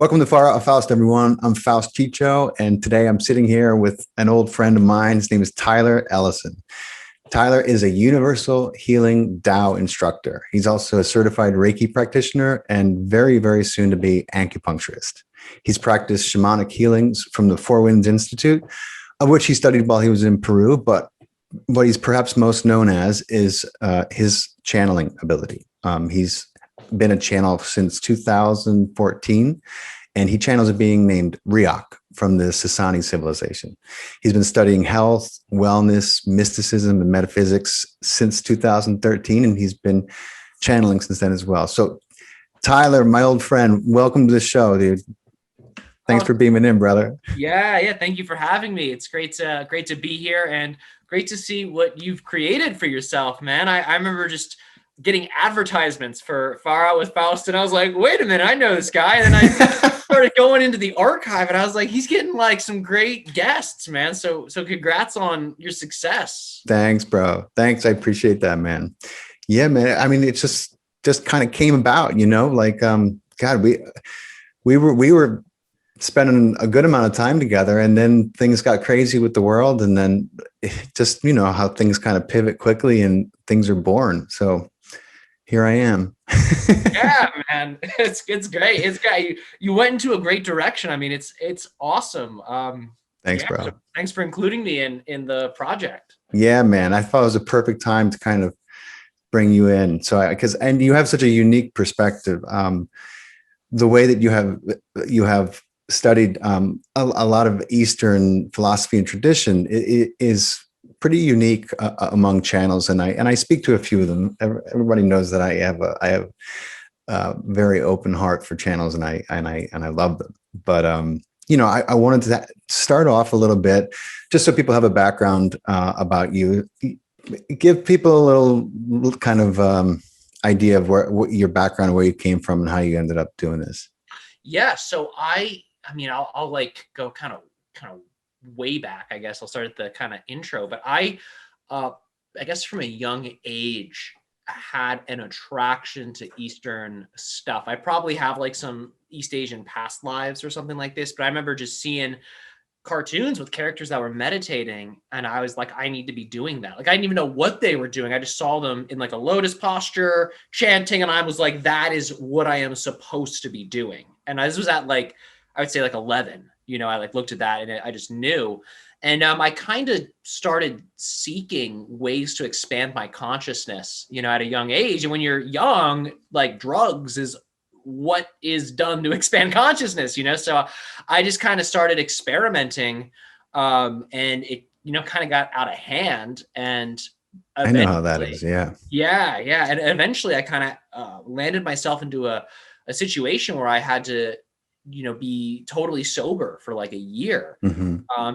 Welcome to Far Out Faust, everyone. I'm Faust Chicho, and today I'm sitting here with an old friend of mine. His name is Tyler Ellison. Tyler is a Universal Healing Tao Instructor. He's also a certified Reiki practitioner and very, very soon to be acupuncturist. He's practiced shamanic healings from the Four Winds Institute, of which he studied while he was in Peru, but what he's perhaps most known as is his channeling ability. He's been a channel since 2014, and he channels a being named Riok from the Sassani civilization. He's been studying health, wellness, mysticism, and metaphysics since 2013, and he's been channeling since then as well. So, Tyler, my old friend, welcome to the show, dude. Thanks for beaming in, brother. Yeah. Thank you for having me. It's great to be here and great to see what you've created for yourself, man. I remember just getting advertisements for Far Out with Faust, and I was like, wait a minute, I know this guy. And then I started going into the archive, and I was like, he's getting like some great guests, man. So congrats on your success. Thanks, bro. Thanks. I appreciate that, man. Yeah, man. I mean, it just kind of came about, like, God, we were spending a good amount of time together, and then things got crazy with the world, and then just, how things kind of pivot quickly and things are born. So here I am. Yeah, man. It's great. It's great. You went into a great direction. I mean, it's awesome. Thanks, bro. So thanks for including me in the project. Yeah, man. I thought it was a perfect time to kind of bring you in. So and you have such a unique perspective. The way that you have studied a lot of Eastern philosophy and tradition is pretty unique among channels, and I speak to a few of them. Everybody knows that I have a very open heart for channels, and I love them. But I wanted to start off a little bit just so people have a background about you. Give people a little kind of idea of what your background, where you came from, and how you ended up doing this. Yeah, so I'll like go kind of way back. I guess I'll start at the kind of intro, but I guess from a young age had an attraction to Eastern stuff. I probably have like some East Asian past lives or something like this, but I remember just seeing cartoons with characters that were meditating, and I was like, I need to be doing that. Like, I didn't even know what they were doing. I just saw them in like a lotus posture chanting, and I was like, that is what I am supposed to be doing. And this was at like, I would say like 11. I like looked at that and I just knew. And I kind of started seeking ways to expand my consciousness, at a young age. And when you're young, like drugs is what is done to expand consciousness, So I just kind of started experimenting, and it, kind of got out of hand. And I know how that is. Yeah. And eventually I kind of landed myself into a situation where I had to, be totally sober for like a year,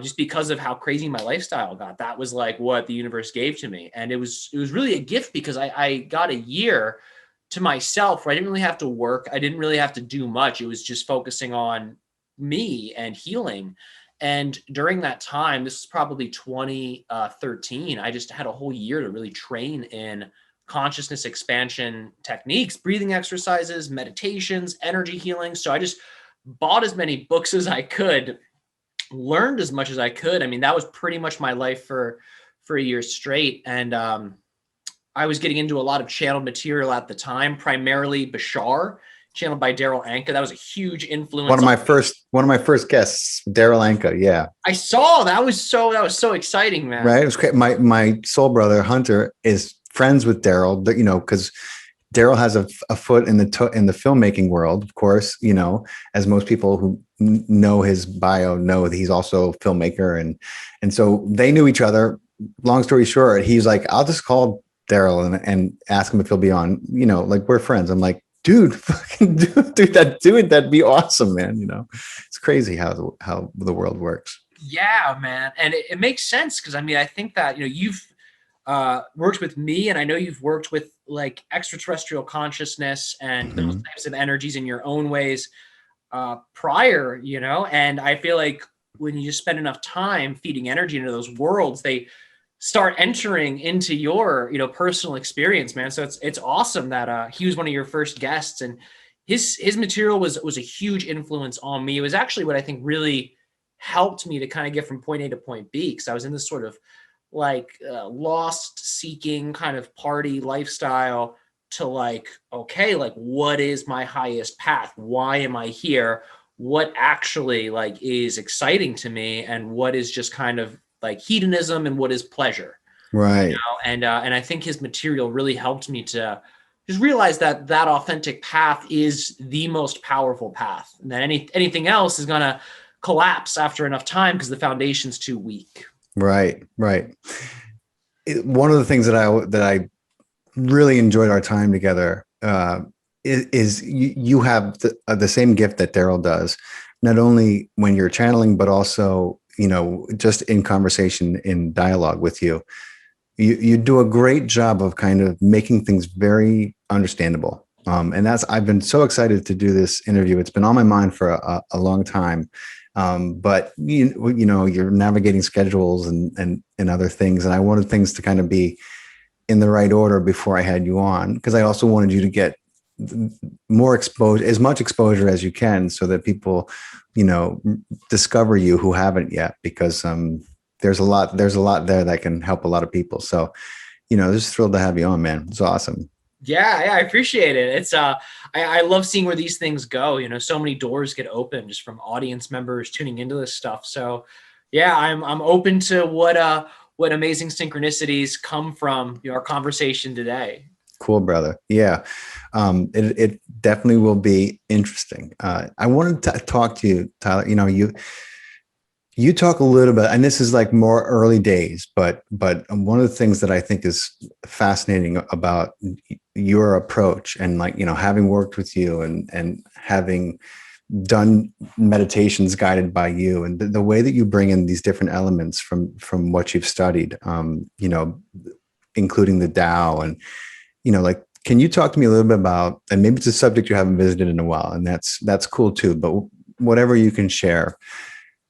just because of how crazy my lifestyle got. That was like what the universe gave to me. And it was really a gift, because I got a year to myself where I didn't really have to work. I didn't really have to do much. It was just focusing on me and healing. And during that time, this is probably 2013, I just had a whole year to really train in consciousness expansion techniques, breathing exercises, meditations, energy healing. So I just bought as many books as I could, learned as much as I could. I mean, that was pretty much my life for a year straight. And I was getting into a lot of channeled material at the time, primarily Bashar, channeled by Darryl Anka. That was a huge influence. One of my first guests, Darryl Anka. Yeah, I saw that was so exciting, man. Right. It was great. My soul brother Hunter is friends with Darryl, because Darryl has a foot in the filmmaking world, of course, as most people who know his bio know that he's also a filmmaker. And so they knew each other. Long story short, he's like, I'll just call Darryl and ask him if he'll be on, like, we're friends. I'm like, dude, fucking do it. That'd be awesome, man. It's crazy how the world works. Yeah, man. And it makes sense. Cause I think that, you've worked with me, and I know you've worked with like extraterrestrial consciousness and those types of energies in your own ways prior, and I feel like when you just spend enough time feeding energy into those worlds, they start entering into your, personal experience, man. So it's awesome that he was one of your first guests, and his material was a huge influence on me. It was actually what I think really helped me to kind of get from point A to point B, because I was in this sort of like lost seeking kind of party lifestyle to like, okay, like what is my highest path? Why am I here? What actually like is exciting to me, and what is just kind of like hedonism, and what is pleasure? Right. And I think his material really helped me to just realize that that authentic path is the most powerful path, and that anything else is going to collapse after enough time because the foundation's too weak. Right. Right. One of the things that I really enjoyed our time together is you have the same gift that Darryl does, not only when you're channeling, but also, just in conversation, in dialogue with you. You do a great job of kind of making things very understandable. And I've been so excited to do this interview. It's been on my mind for a long time. But you're navigating schedules and other things. And I wanted things to kind of be in the right order before I had you on, because I also wanted you to get more exposure, as much exposure as you can, so that people, discover you who haven't yet, because there's a lot there that can help a lot of people. So, just thrilled to have you on, man. It's awesome. Yeah, I appreciate it. It's I love seeing where these things go. So many doors get open just from audience members tuning into this stuff. So yeah, I'm open to what amazing synchronicities come from our conversation today. Cool, brother. Yeah. It definitely will be interesting. I wanted to talk to you, Tyler. You talk a little bit, and this is like more early days, but one of the things that I think is fascinating about your approach, and like, having worked with you and having done meditations guided by you, and the way that you bring in these different elements from what you've studied, including the Tao, and, like, can you talk to me a little bit about, and maybe it's a subject you haven't visited in a while, and that's cool too, but whatever you can share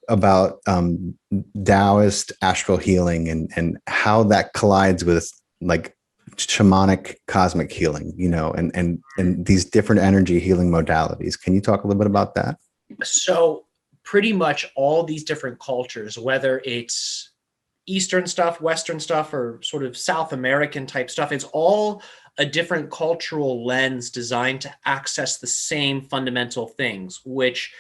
about Taoist astral healing, and how that collides with like shamanic cosmic healing, and these different energy healing modalities. Can you talk a little bit about that? So pretty much all these different cultures, whether it's Eastern stuff, Western stuff, or sort of South American type stuff, it's all a different cultural lens designed to access the same fundamental things, which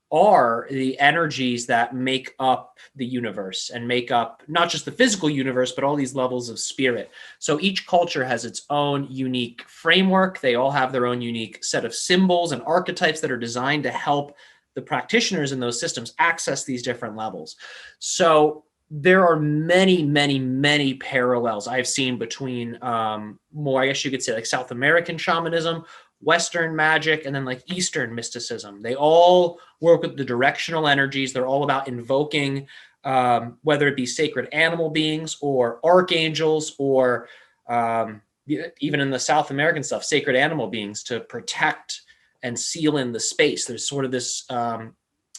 are the energies that make up the universe and make up not just the physical universe, but all these levels of spirit. So each culture has its own unique framework. They all have their own unique set of symbols and archetypes that are designed to help the practitioners in those systems access these different levels. So there are many, many, many parallels I've seen between more, I guess you could say, like South American shamanism, Western magic, and then like Eastern mysticism. They all work with the directional energies. They're all about invoking, whether it be sacred animal beings or archangels, or even in the South American stuff, sacred animal beings to protect and seal in the space. There's sort of this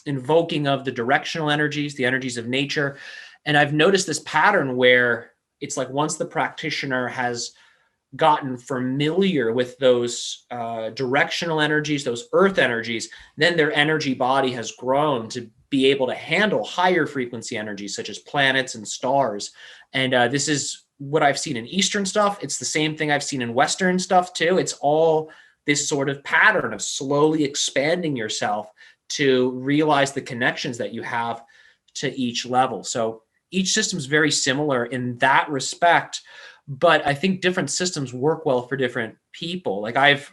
invoking of the directional energies, the energies of nature. And I've noticed this pattern where it's like once the practitioner has gotten familiar with those directional energies, those earth energies, then their energy body has grown to be able to handle higher frequency energies such as planets and stars. And this is what I've seen in Eastern stuff. It's the same thing I've seen in Western stuff too. It's all this sort of pattern of slowly expanding yourself to realize the connections that you have to each level. So each system is very similar in that respect. But I think different systems work well for different people. Like I've,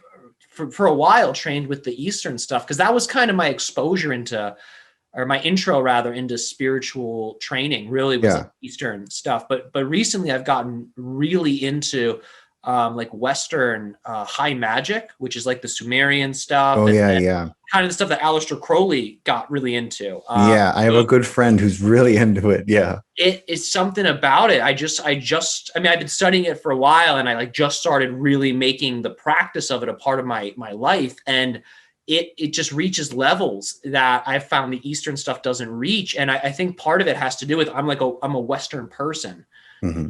for a while, trained with the Eastern stuff, because that was kind of my exposure into, or my intro rather, into spiritual training, really was like Eastern stuff. But recently I've gotten really into like Western high magic, which is like the Sumerian stuff. Oh, and yeah. Kind of the stuff that Aleister Crowley got really into. Yeah, I have a good friend who's really into it. Yeah. It's something about it. I mean, I've been studying it for a while, and I like just started really making the practice of it a part of my life. And it just reaches levels that I've found the Eastern stuff doesn't reach. And I think part of it has to do with, I'm a Western person. Mm-hmm.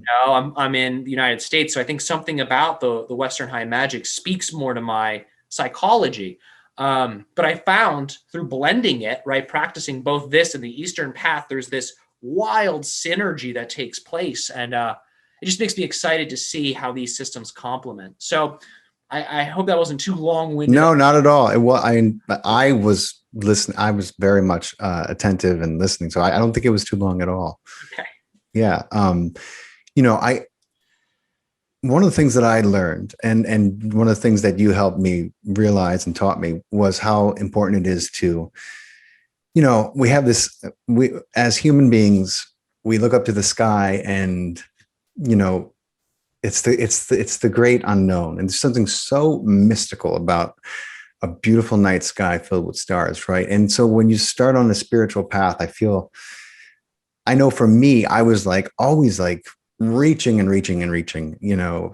I'm in the United States. So I think something about the Western high magic speaks more to my psychology. But I found through blending it, right, practicing both this and the Eastern path, there's this wild synergy that takes place. And it just makes me excited to see how these systems complement. So I hope that wasn't too long-winded. No, not at all. I was listening. I was very much attentive and listening. So I don't think it was too long at all. Okay. Yeah. One of the things that I learned, and one of the things that you helped me realize and taught me, was how important it is to, we have this, as human beings, we look up to the sky, and, it's the great unknown. And there's something so mystical about a beautiful night sky filled with stars, right? And so when you start on a spiritual path, I know for me, I was always reaching and reaching and reaching,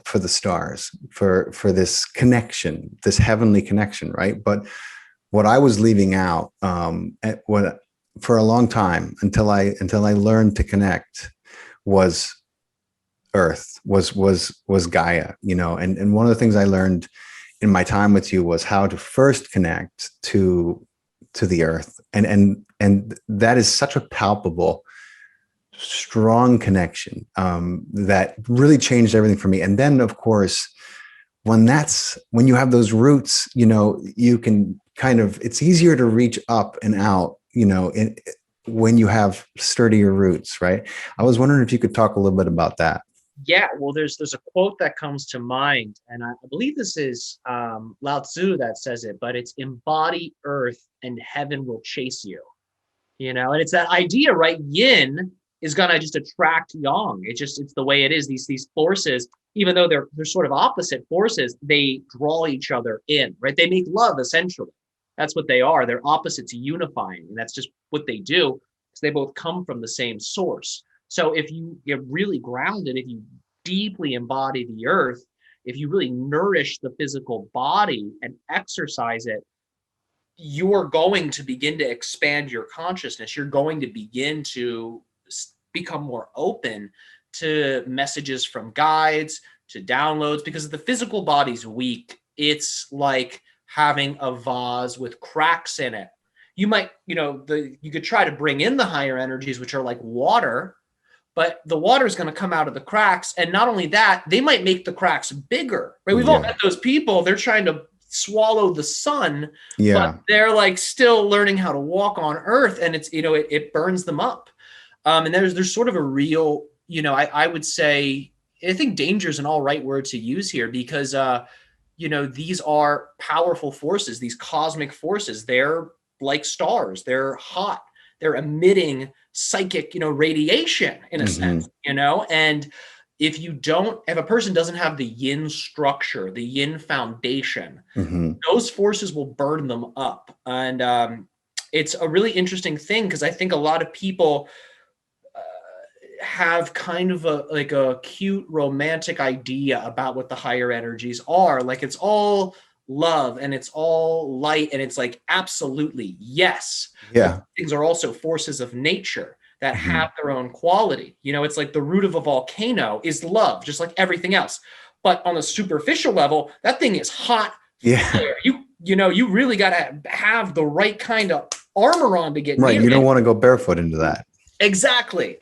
for the stars, for this connection, this heavenly connection, right? But what I was leaving out, for a long time, until I learned to connect, was Earth, was Gaia, and one of the things I learned in my time with you was how to first connect to the Earth, and that is such a palpable, strong connection that really changed everything for me. And then, of course, when you have those roots, you can it's easier to reach up and out, when you have sturdier roots, right? I was wondering if you could talk a little bit about that. Yeah, well, there's a quote that comes to mind, and I believe this is Lao Tzu that says it, but it's embody earth and heaven will chase you. And it's that idea, right? Yin is gonna just attract yang. It's the way it is. These forces, even though they're sort of opposite forces, they draw each other in, right? They make love, essentially. That's what they are. They're opposites unifying, and that's just what they do, because they both come from the same source. So if you get really grounded, if you deeply embody the earth, if you really nourish the physical body and exercise it, you're going to begin to expand your consciousness. You're going to begin to become more open to messages from guides, to downloads, because if the physical body's weak, it's like having a vase with cracks in it. You might, you could try to bring in the higher energies, which are like water, but the water is going to come out of the cracks. And not only that, they might make the cracks bigger, right? We've all met those people. They're trying to swallow the sun, but they're still learning how to walk on earth, and it's, it burns them up. And there's sort of a real, I would say, I think danger is an all right word to use here, because, these are powerful forces, these cosmic forces. They're like stars. They're hot. They're emitting psychic, radiation in a sense, and if a person doesn't have the yin structure, the yin foundation, those forces will burn them up. And it's a really interesting thing, because I think a lot of people have kind of a cute romantic idea about what the higher energies are. It's all love and it's all light, and it's absolutely yes. Yeah. Things are also forces of nature that have their own quality. It's like the root of a volcano is love, just like everything else. But on a superficial level, that thing is hot fire. You really got to have the right kind of armor on to get right. near You don't it. want to go barefoot into that. Exactly.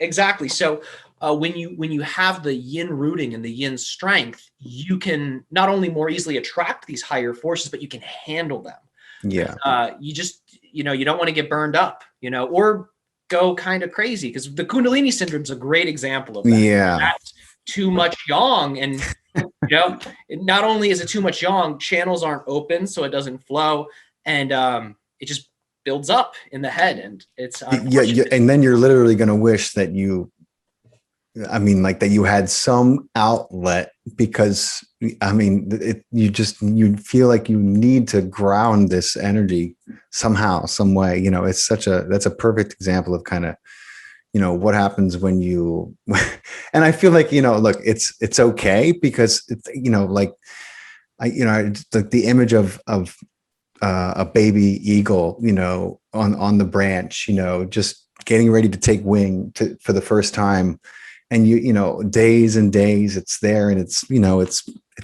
So when you have the yin rooting and the yin strength, you can not only more easily attract these higher forces, but you can handle them. Yeah. You just, you don't want to get burned up, or go kind of crazy, because the Kundalini syndrome is a great example of that. Yeah. That's too much yang, and not only is it too much yang, channels aren't open, so it doesn't flow, and it just builds up in the head, and it's and then you're literally going to wish that that you had some outlet, because you feel like you need to ground this energy somehow, some way. That's a perfect example of kind of, what happens when you, and I feel like, look, it's okay, because it's, the image of a baby eagle, on the branch, just getting ready to take wing for the first time. and you know, days and days it's there, and it's, you know, it's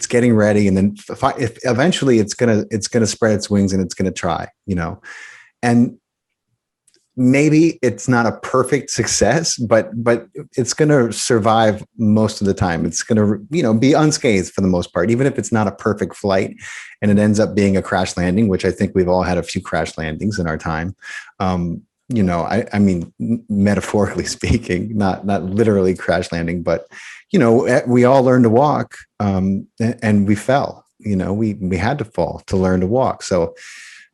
getting ready. And then if eventually it's gonna spread its wings and it's gonna try, you know. And maybe it's not a perfect success, but it's going to survive most of the time. It's going to, you know, be unscathed for the most part, even if it's not a perfect flight and it ends up being a crash landing, which I think we've all had a few crash landings in our time. You know, I mean, metaphorically speaking, not literally crash landing, but, you know, we all learned to walk, and we fell. You know, we had to fall to learn to walk. So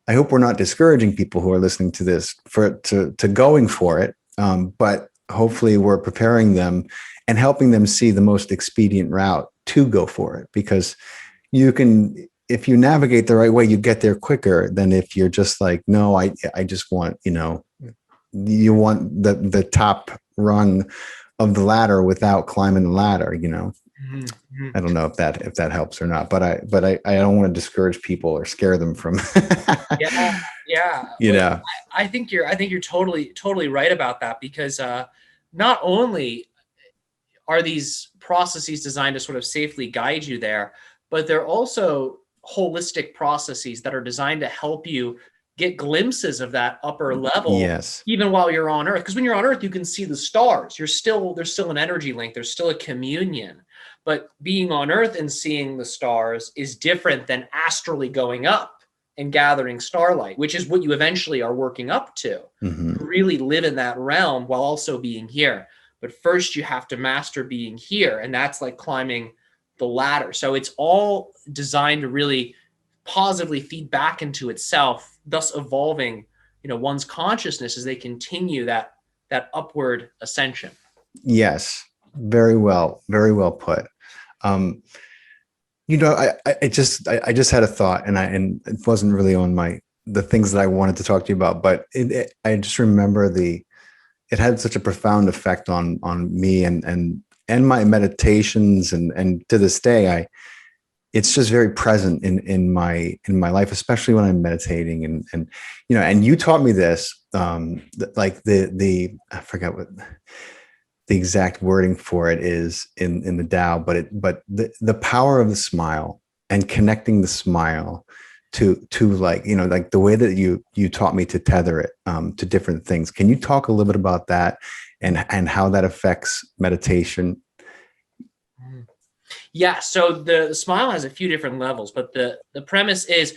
I hope we're not discouraging people who are listening to this to going for it. But hopefully we're preparing them and helping them see the most expedient route to go for it, because you can, if you navigate the right way, you get there quicker than if you're just like, no, I just want, you know, you want the top rung of the ladder without climbing the ladder, you know. Mm-hmm. I don't know if that helps or not, but I don't want to discourage people or scare them from. Yeah. You know, I think you're totally right about that, because not only are these processes designed to sort of safely guide you there, but they're also holistic processes that are designed to help you get glimpses of that upper level, yes, even while you're on Earth. Because when you're on Earth, you can see the stars. There's still an energy link. There's still a communion. But being on Earth and seeing the stars is different than astrally going up and gathering starlight, which is what you eventually are working up to. mm-hmm. Really live in that realm while also being here. But first you have to master being here. And that's like climbing the ladder. So it's all designed to really positively feed back into itself, thus evolving, you know, one's consciousness as they continue that upward ascension. Yes, very well put. You know, I just had a thought, and it wasn't really on the things that I wanted to talk to you about, but I just remember it had such a profound effect on me and my meditations, and to this day it's just very present in my life, especially when I'm meditating, and you know, and you taught me this, like I forgot what the exact wording for it is in the Tao, but the power of the smile and connecting the smile to like, you know, like the way that you taught me to tether it to different things. Can you talk a little bit about that and how that affects meditation? Yeah. So the smile has a few different levels, but the premise is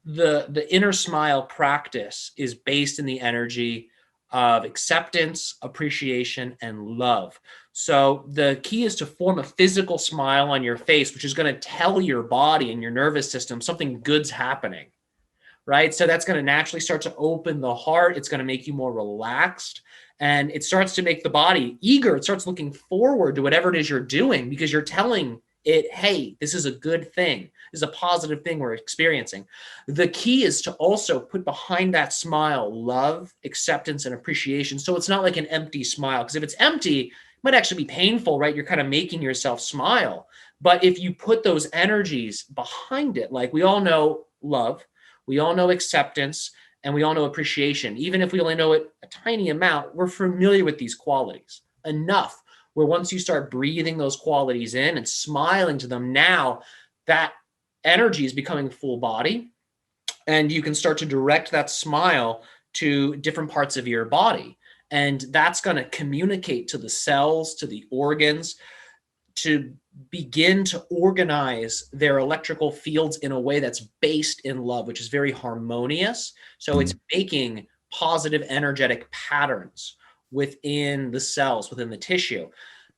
the inner smile practice is based in the energy of acceptance, appreciation, and love. So the key is to form a physical smile on your face, which is going to tell your body and your nervous system something good's happening, right? So that's going to naturally start to open the heart. It's going to make you more relaxed, and it starts to make the body eager. It starts looking forward to whatever it is you're doing, because you're telling it, hey, this is a good thing. This is a positive thing we're experiencing. The key is to also put behind that smile love, acceptance, and appreciation. So it's not like an empty smile, because if it's empty, it might actually be painful, right? You're kind of making yourself smile. But if you put those energies behind it, like we all know love, we all know acceptance, and we all know appreciation. Even if we only know it a tiny amount, we're familiar with these qualities enough where once you start breathing those qualities in and smiling to them, now that energy is becoming full body, and you can start to direct that smile to different parts of your body. And that's going to communicate to the cells, to the organs, to begin to organize their electrical fields in a way that's based in love, which is very harmonious. So it's making positive energetic patterns within the cells, within the tissue.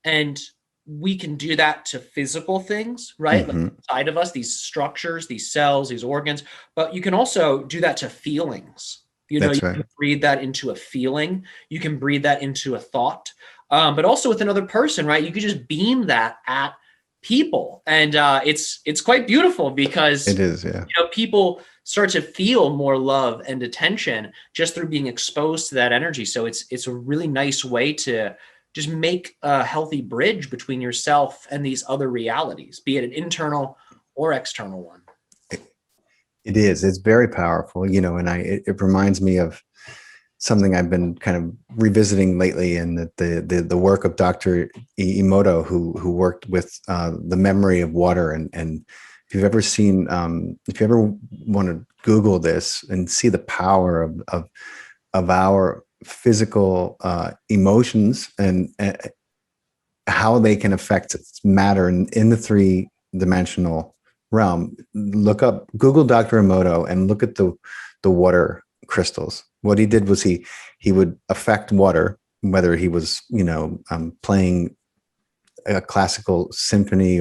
And we can do that to physical things, right? Mm-hmm. Like inside of us, these structures, these cells, these organs, but you can also do that to feelings. You know, That's you right. can breathe that into a feeling. You can breathe that into a thought, but also with another person, right? You could just beam that at people. And it's quite beautiful, because It is, yeah. you know, people start to feel more love and attention just through being exposed to that energy. So it's a really nice way to just make a healthy bridge between yourself and these other realities, be it an internal or external one. It is. It's very powerful, you know, and it reminds me of something I've been kind of revisiting lately, and the work of Dr. Emoto, who worked with the memory of water. And if you've ever seen, if you ever want to Google this and see the power of our physical emotions and how they can affect matter in the three-dimensional realm. Look up, Google Dr. Emoto and look at the water crystals. What he did was he would affect water, whether he was, playing a classical symphony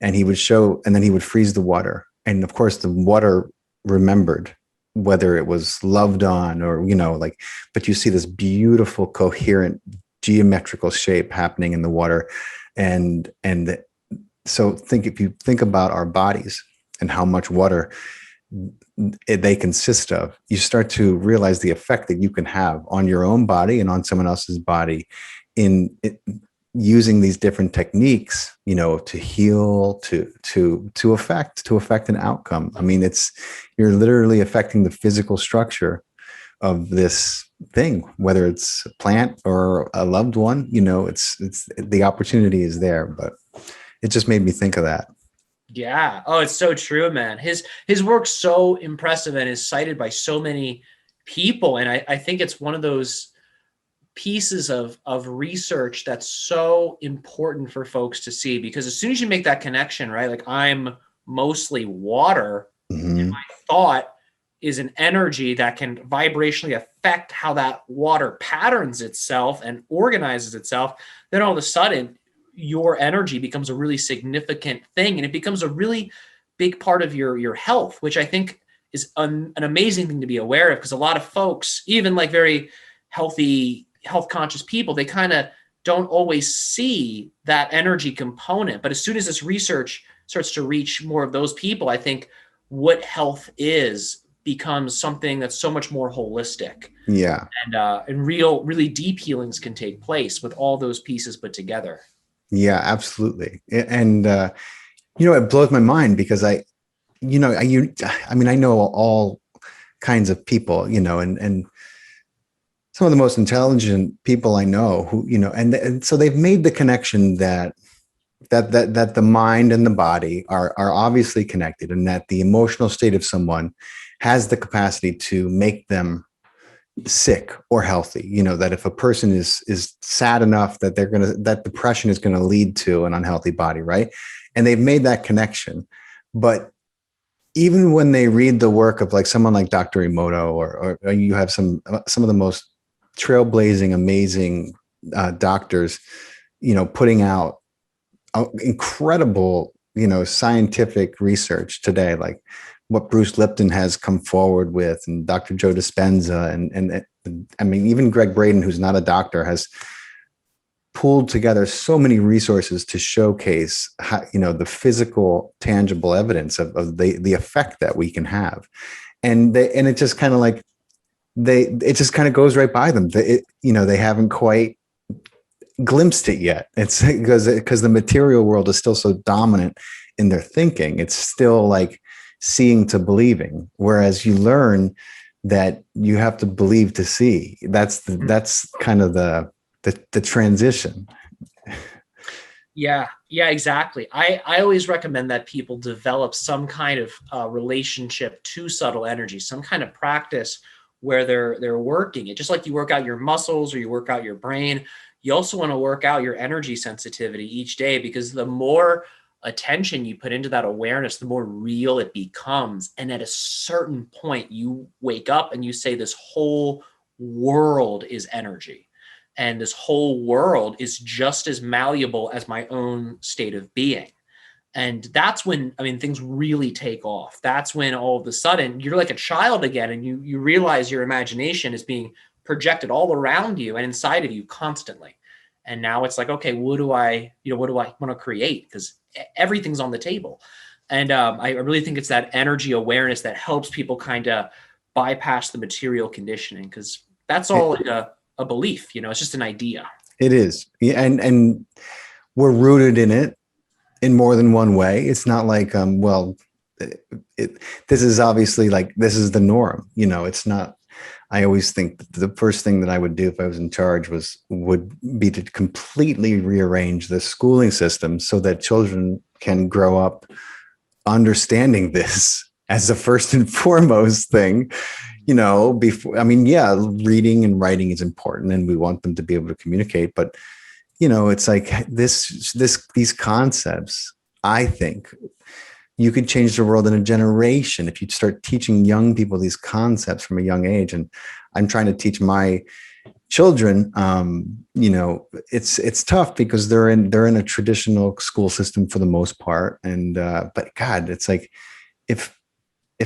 and he would show, and then he would freeze the water. And of course the water remembered whether it was loved on or, but you see this beautiful, coherent, geometrical shape happening in the water. And so if you think about our bodies and how much water they consist of, you start to realize the effect that you can have on your own body and on someone else's body using these different techniques, to heal, to affect an outcome. I mean, you're literally affecting the physical structure of this thing, whether it's a plant or a loved one. It's the opportunity is there, but it just made me think of that. Yeah. Oh, it's so true, man. His work's so impressive and is cited by so many people. And I think it's one of those pieces of research that's so important for folks to see, because as soon as you make that connection, right? Like, I'm mostly water, and my thought is an energy that can vibrationally affect how that water patterns itself and organizes itself. Then all of a sudden, your energy becomes a really significant thing, and it becomes a really big part of your health, which I think is an amazing thing to be aware of, because a lot of folks, even like very healthy, health conscious people, they kind of don't always see that energy component. But as soon as this research starts to reach more of those people, I think what health is becomes something that's so much more holistic. Yeah. And really deep healings can take place with all those pieces put together. Yeah, absolutely. And, it blows my mind because I know all kinds of people, and some of the most intelligent people I know who, and so they've made the connection that the mind and the body are obviously connected, and that the emotional state of someone has the capacity to make them sick or healthy. That if a person is sad enough that that depression is going to lead to an unhealthy body, right? And they've made that connection. But even when they read the work of like someone like Dr. Emoto, or you have some of the most trailblazing, amazing doctors, putting out incredible, scientific research today, like what Bruce Lipton has come forward with, and Dr. Joe Dispenza, and I mean, even Greg Braden, who's not a doctor, has pulled together so many resources to showcase how, the physical, tangible evidence of the effect that we can have. And it just kind of like, it just kind of goes right by them. They haven't quite glimpsed it yet. It's because the material world is still so dominant in their thinking. It's still like seeing to believing, whereas you learn that you have to believe to see. That's kind of the transition. Yeah, exactly. I always recommend that people develop some kind of relationship to subtle energy, some kind of practice where they're working it. Just like you work out your muscles or you work out your brain, you also want to work out your energy sensitivity each day, because the more attention you put into that awareness, the more real it becomes. And at a certain point, you wake up and you say, this whole world is energy. And this whole world is just as malleable as my own state of being. And that's when, things really take off. That's when all of a sudden you're like a child again, and you realize your imagination is being projected all around you and inside of you constantly. And now it's like, okay, what do I want to create? Because everything's on the table. And I really think it's that energy awareness that helps people kind of bypass the material conditioning, because that's all a belief, it's just an idea. It is. Yeah, and we're rooted in it in more than one way. It's not like, this is obviously like, this is the norm. It's not, I always think that the first thing that I would do if I was in charge would be to completely rearrange the schooling system so that children can grow up understanding this as the first and foremost thing. Before, I mean, yeah, reading and writing is important and we want them to be able to communicate, but it's like these concepts, I think you could change the world in a generation if you start teaching young people these concepts from a young age. And I'm trying to teach my children, it's tough because they're in a traditional school system for the most part. And, but God, it's like, if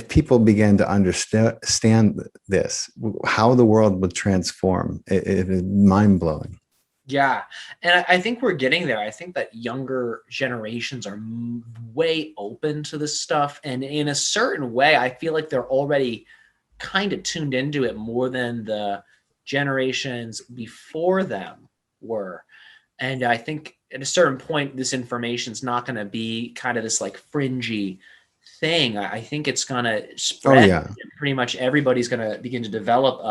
people began to understand this, how the world would transform, it is mind blowing. Yeah. And I think we're getting there. I think that younger generations are way open to this stuff. And in a certain way, I feel like they're already kind of tuned into it more than the generations before them were. And I think at a certain point, this information is not going to be kind of this like fringy thing. I think it's going to spread. Oh, yeah. Pretty much everybody's going to begin to develop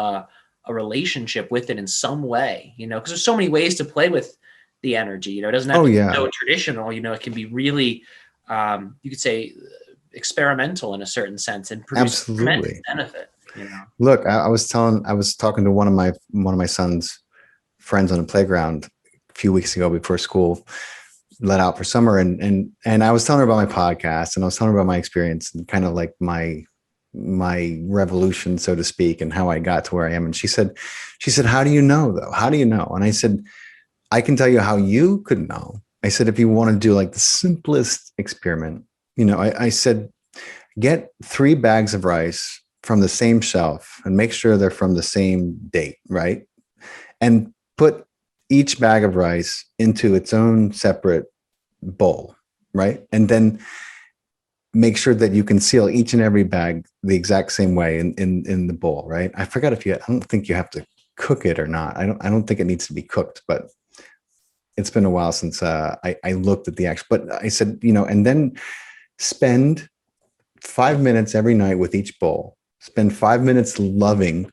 a relationship with it in some way, because there's so many ways to play with the energy. It doesn't have to be so traditional. It can be really, you could say, experimental in a certain sense and produce tremendous benefit. Look, I was talking to one of my son's friends on the playground a few weeks ago before school let out for summer, and I was telling her about my podcast, and I was telling her about my experience and kind of like my revolution, so to speak, and how I got to where I am. And she said, how do you know though? How do you know? And I said, I can tell you how you could know. I said, if you want to do like the simplest experiment, I said, get 3 bags of rice from the same shelf and make sure they're from the same date, right? And put each bag of rice into its own separate bowl, right? And then make sure that you can seal each and every bag the exact same way in the bowl, right? I forgot I don't think you have to cook it or not. I don't think it needs to be cooked, but it's been a while since I looked at the actual, but I said, and then spend 5 minutes every night with each bowl. Spend 5 minutes loving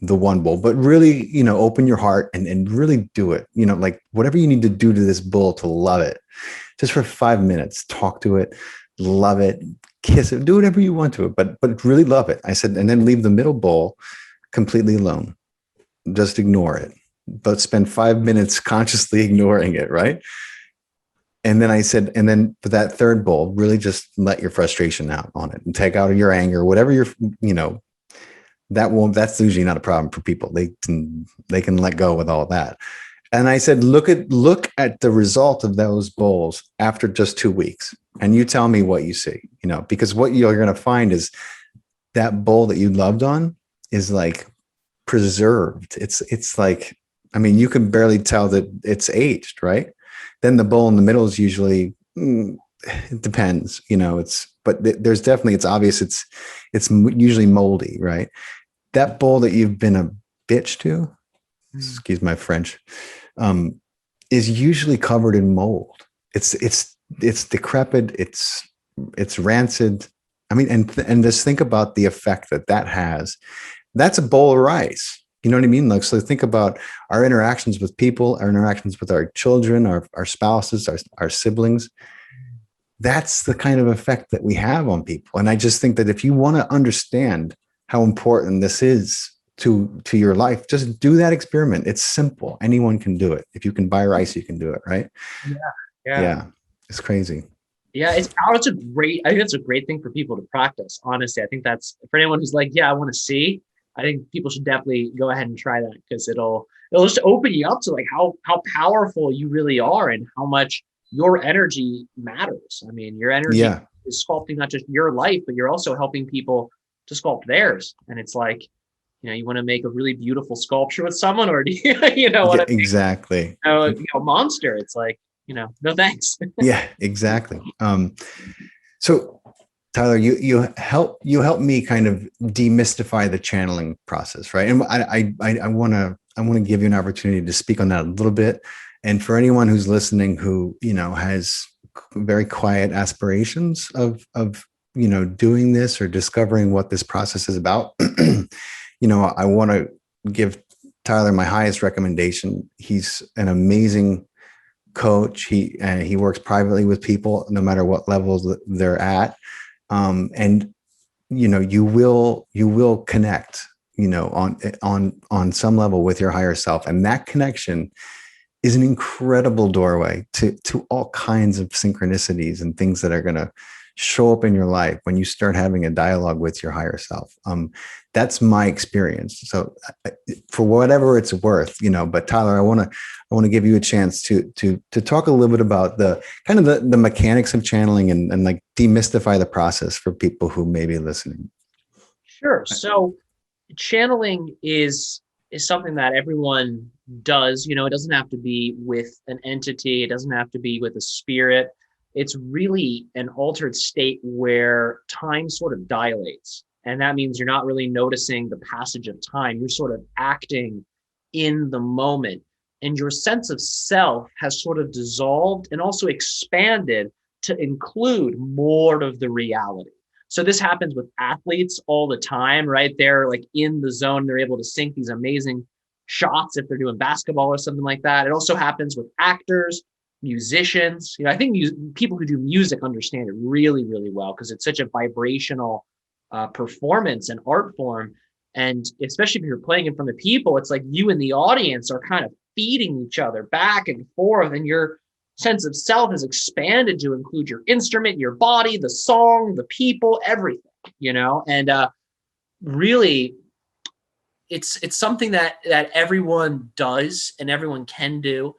the one bowl, but really, open your heart and really do it. Like whatever you need to do to this bowl to love it, just for 5 minutes, talk to it, love it, kiss it, do whatever you want to it, but really love it. I said, and then leave the middle bowl completely alone. Just ignore it, but spend 5 minutes consciously ignoring it, right? And then I said, and then for that third bowl, really just let your frustration out on it and take out your anger, whatever that's usually not a problem for people. They can let go with all that. And I said, look at the result of those bowls after just 2 weeks. And you tell me what you see, because what you're going to find is that bowl that you loved on is like preserved. It's like, I mean, you can barely tell that it's aged, right? Then the bowl in the middle is usually, it depends, but there's definitely, it's obvious. It's usually moldy, right? That bowl that you've been a bitch to, excuse my French, is usually covered in mold. It's decrepit. It's rancid. I mean, and just think about the effect that has. That's a bowl of rice. You know what I mean? Like, so think about our interactions with people, our interactions with our children, our spouses, our siblings. That's the kind of effect that we have on people. And I just think that if you want to understand how important this is to your life, just do that experiment. It's simple. Anyone can do it. If you can buy rice, you can do it, right? Yeah. It's crazy. Yeah, I think it's a great thing for people to practice. Honestly, I think that's for anyone who's like, yeah, I want to see. I think people should definitely go ahead and try that, because it'll just open you up to like how powerful you really are and how much your energy matters. I mean, your energy is sculpting not just your life, but you're also helping people to sculpt theirs. And it's like, you want to make a really beautiful sculpture with someone, or do you know what I mean? Exactly. A monster. It's like, no thanks. Yeah, exactly. So Tyler, you help me kind of demystify the channeling process, right? And I want to give you an opportunity to speak on that a little bit. And for anyone who's listening who has very quiet aspirations of doing this or discovering what this process is about, I want to give Tyler my highest recommendation. He's an amazing coach. He works privately with people, no matter what levels they're at. And you will connect, on some level with your higher self. And that connection is an incredible doorway to all kinds of synchronicities and things that are going to show up in your life when you start having a dialogue with your higher self. That's my experience. So for whatever it's worth, but Tyler, I want to give you a chance to talk a little bit about the kind of the mechanics of channeling and like demystify the process for people who may be listening. Sure. So channeling is something that everyone does. It doesn't have to be with an entity. It doesn't have to be with a spirit. It's really an altered state where time sort of dilates. And that means you're not really noticing the passage of time. You're sort of acting in the moment. And your sense of self has sort of dissolved and also expanded to include more of the reality. So this happens with athletes all the time, right? They're like in the zone. They're able to sink these amazing shots if they're doing basketball or something like that. It also happens with actors, musicians. I think people who do music understand it really, really well because it's such a vibrational performance and art form. And especially if you're playing in front of people, it's like you and the audience are kind of feeding each other back and forth, and your sense of self has expanded to include your instrument, your body, the song, the people, everything, and really it's something that everyone does and everyone can do.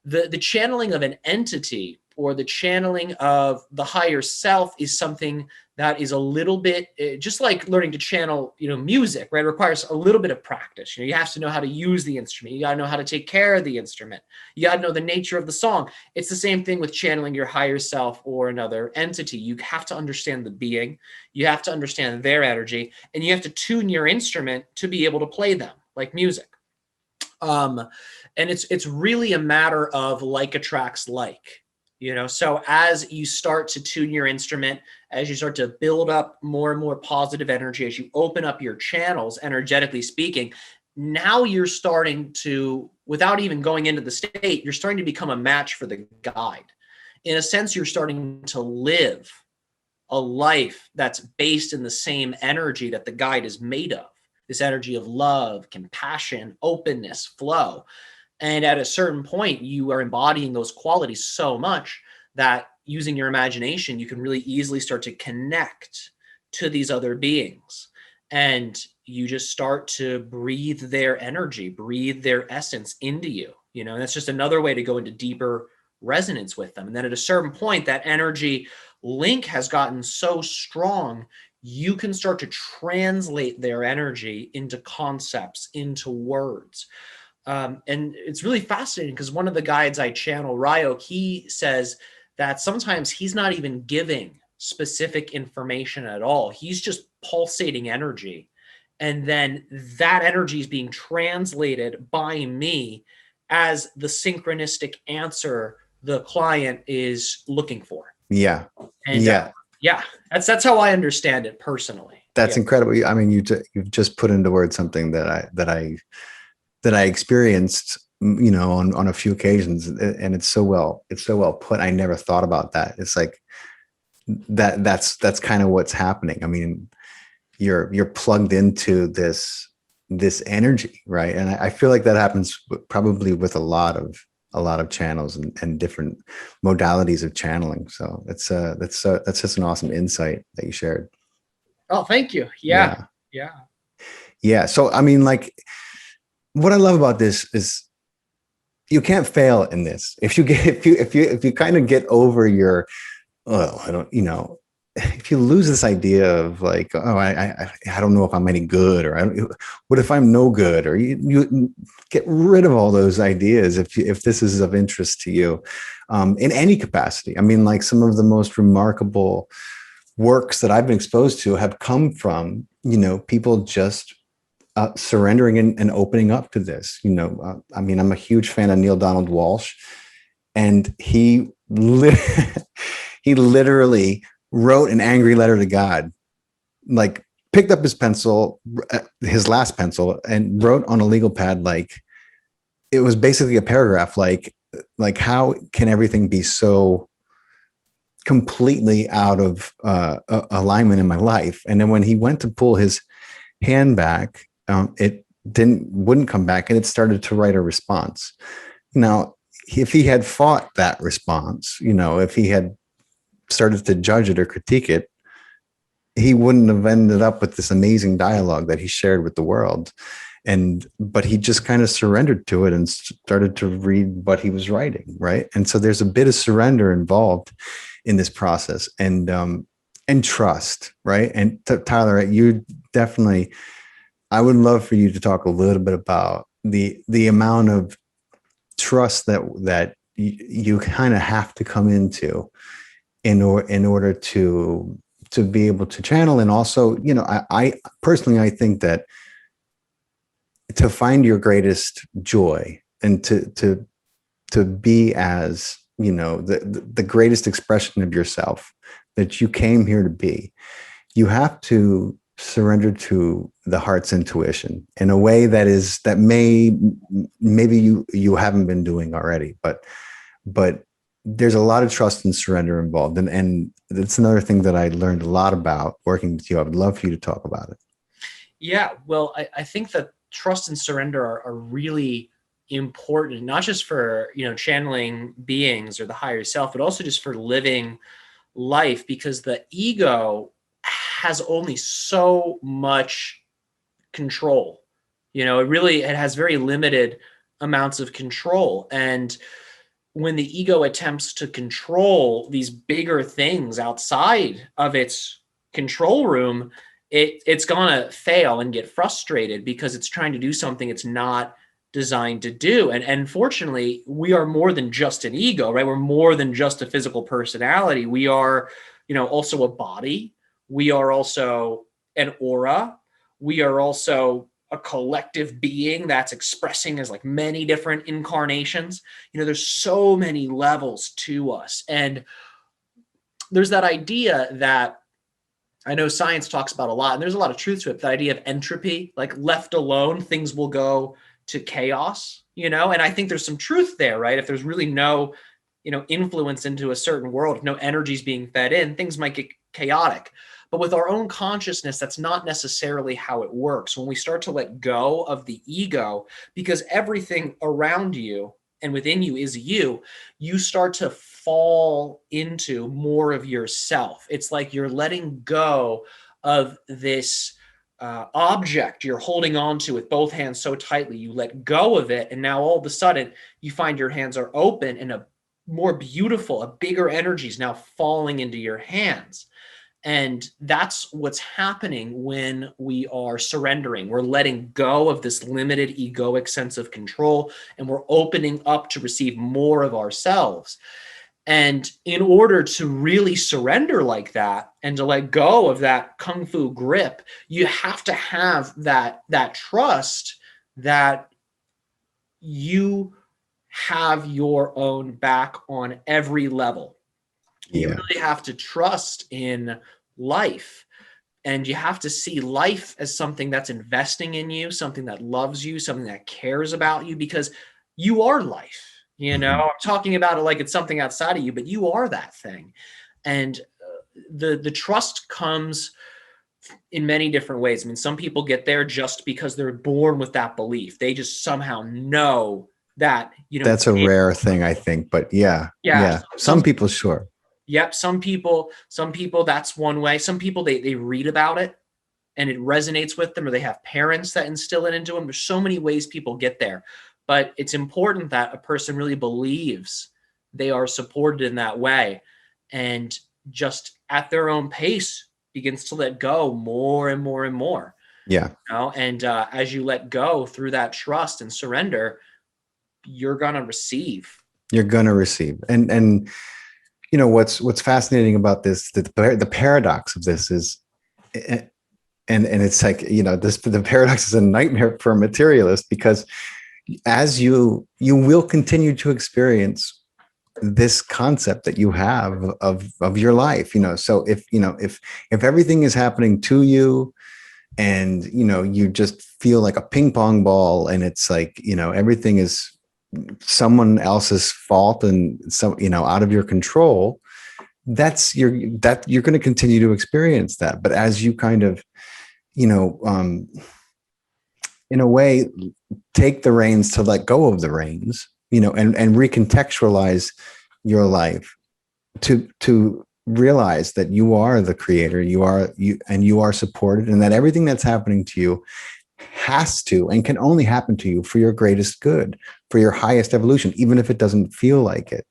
The channeling of an entity or the channeling of the higher self is something that is a little bit just like learning to channel, music, right? It requires a little bit of practice. You have to know how to use the instrument. You got to know how to take care of the instrument. You got to know the nature of the song. It's the same thing with channeling your higher self or another entity. You have to understand the being. You have to understand their energy, and you have to tune your instrument to be able to play them like music. And it's really a matter of like attracts like. So as you start to tune your instrument, as you start to build up more and more positive energy, as you open up your channels, energetically speaking, now you're starting to, without even going into the state, you're starting to become a match for the guide. In a sense, you're starting to live a life that's based in the same energy that the guide is made of. This energy of love, compassion, openness, flow. And at a certain point, you are embodying those qualities so much that using your imagination, you can really easily start to connect to these other beings. And you just start to breathe their energy, breathe their essence into you. And that's just another way to go into deeper resonance with them. And then at a certain point, that energy link has gotten so strong, you can start to translate their energy into concepts, into words. And it's really fascinating because one of the guides I channel, Riok, he says that sometimes he's not even giving specific information at all. He's just pulsating energy. And then that energy is being translated by me as the synchronistic answer the client is looking for. Yeah. And yeah, that's how I understand it personally. That's incredible. I mean, you've just put into words something that I experienced, on a few occasions, and it's so well put. I never thought about that. It's like that's kind of what's happening. I mean, you're plugged into this energy, right? And I feel like that happens probably with a lot of channels and different modalities of channeling. So that's just an awesome insight that you shared. Oh, thank you. Yeah. So I mean, like, what I love about this is you can't fail in this. If you kind of get over your, if you lose this idea of like, oh, I don't know if I'm any good, or what if I'm no good, or you get rid of all those ideas if this is of interest to you, in any capacity. I mean, like, some of the most remarkable works that I've been exposed to have come from, people just surrendering and opening up to this. I mean, I'm a huge fan of Neil Donald Walsh, and he literally wrote an angry letter to God, like picked up his pencil, his last pencil, and wrote on a legal pad, like, it was basically a paragraph, like how can everything be so completely out of alignment in my life? And then when he went to pull his hand back, it wouldn't come back, and it started to write a response. Now, if he had fought that response, if he had started to judge it or critique it, he wouldn't have ended up with this amazing dialogue that he shared with the world. But he just kind of surrendered to it and started to read what he was writing, right? And so there's a bit of surrender involved in this process, and trust, right? And Tyler, you definitely, I would love for you to talk a little bit about the amount of trust that you kind of have to come into in order to be able to channel. And also, I personally, I think that to find your greatest joy and to be as, the greatest expression of yourself that you came here to be, you have to surrender to the heart's intuition in a way that maybe you haven't been doing already, but there's a lot of trust and surrender involved. And that's another thing that I learned a lot about working with you. I would love for you to talk about it. Yeah, well, I think that trust and surrender are really important, not just for, channeling beings or the higher self, but also just for living life, because the ego has only so much control. It has very limited amounts of control. And when the ego attempts to control these bigger things outside of its control room, it's gonna fail and get frustrated because it's trying to do something it's not designed to do. And fortunately, we are more than just an ego, right? We're more than just a physical personality. We are, also a body. We are also an aura. We are also a collective being that's expressing as like many different incarnations. There's so many levels to us. And there's that idea that I know science talks about a lot, and there's a lot of truth to it. The idea of entropy, like left alone, things will go to chaos, and I think there's some truth there, right? If there's really no, influence into a certain world, if no energy is being fed in, things might get chaotic. But with our own consciousness, that's not necessarily how it works. When we start to let go of the ego, because everything around you and within you is you start to fall into more of yourself. It's like you're letting go of this object you're holding on to with both hands so tightly. You let go of it, and now all of a sudden you find your hands are open, and a more beautiful, a bigger energy is now falling into your hands. And that's what's happening when we are surrendering. We're letting go of this limited egoic sense of control, and we're opening up to receive more of ourselves. And in order to really surrender like that and to let go of that kung fu grip, you have to have that trust that you have your own back on every level. You really have to trust in life, and you have to see life as something that's investing in you, something that loves you, something that cares about you, because you are life. I'm talking about it like it's something outside of you, but you are that thing. And the trust comes in many different ways. I mean, some people get there just because they're born with that belief. They just somehow know that, that's a rare thing, I think, but yeah. Some people, sure. Yep. Some people, that's one way. Some people, they read about it and it resonates with them, or they have parents that instill it into them. There's so many ways people get there, but it's important that a person really believes they are supported in that way, and just at their own pace begins to let go more and more and more. Yeah. And as you let go through that trust and surrender, you're going to receive. And what's fascinating about this, the paradox of this is, and it's like, the paradox is a nightmare for a materialist, because as you will continue to experience this concept that you have of your life, so if everything is happening to you, and you just feel like a ping pong ball, and it's like everything is someone else's fault and out of your control. You're going to continue to experience that. But as you kind of in a way take the reins, to let go of the reins, and recontextualize your life, to realize that you are the creator, you are supported, and that everything that's happening to you has to and can only happen to you for your greatest good, for your highest evolution, even if it doesn't feel like it.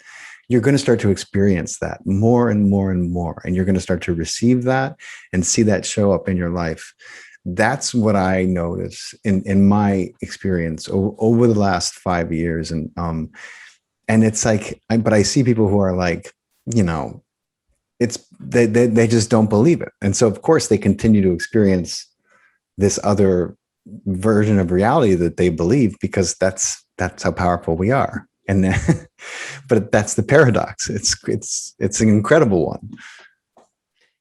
You're going to start to experience that more and more and more, and you're going to start to receive that and see that show up in your life. That's what I notice in my experience over the last 5 years. And it's like, but I see people who are like, they just don't believe it. And so of course they continue to experience this other version of reality that they believe, because that's how powerful we are. And then, but that's the paradox. It's an incredible one.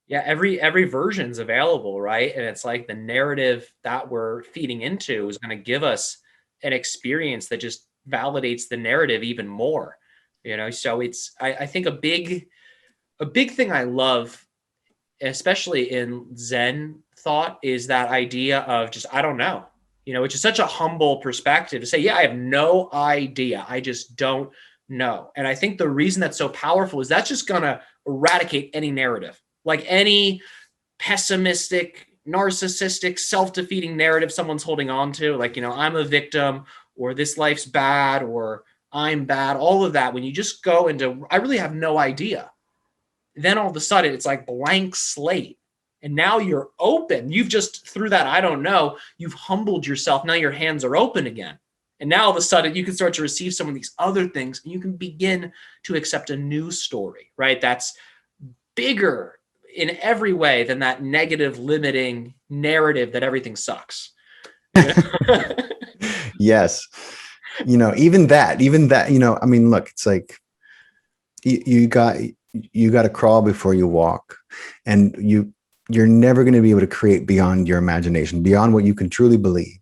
Yeah, every version's available, right? And it's like the narrative that we're feeding into is going to give us an experience that just validates the narrative even more. So it's I think a big thing I love, especially in Zen thought, is that idea of just I don't know. Which is such a humble perspective to say, yeah, I have no idea. I just don't know. And I think the reason that's so powerful is that's just going to eradicate any narrative. Like any pessimistic, narcissistic, self-defeating narrative someone's holding on to, like, I'm a victim, or this life's bad, or I'm bad, all of that. When you just go into, I really have no idea, then all of a sudden it's like blank slate. And now you're open. You've just, through that, I don't know, you've humbled yourself. Now your hands are open again. And now all of a sudden you can start to receive some of these other things, and you can begin to accept a new story, right? That's bigger in every way than that negative, limiting narrative that everything sucks. Yes. Even that, I mean, look, it's like you got to crawl before you walk, and you're never going to be able to create beyond your imagination, beyond what you can truly believe.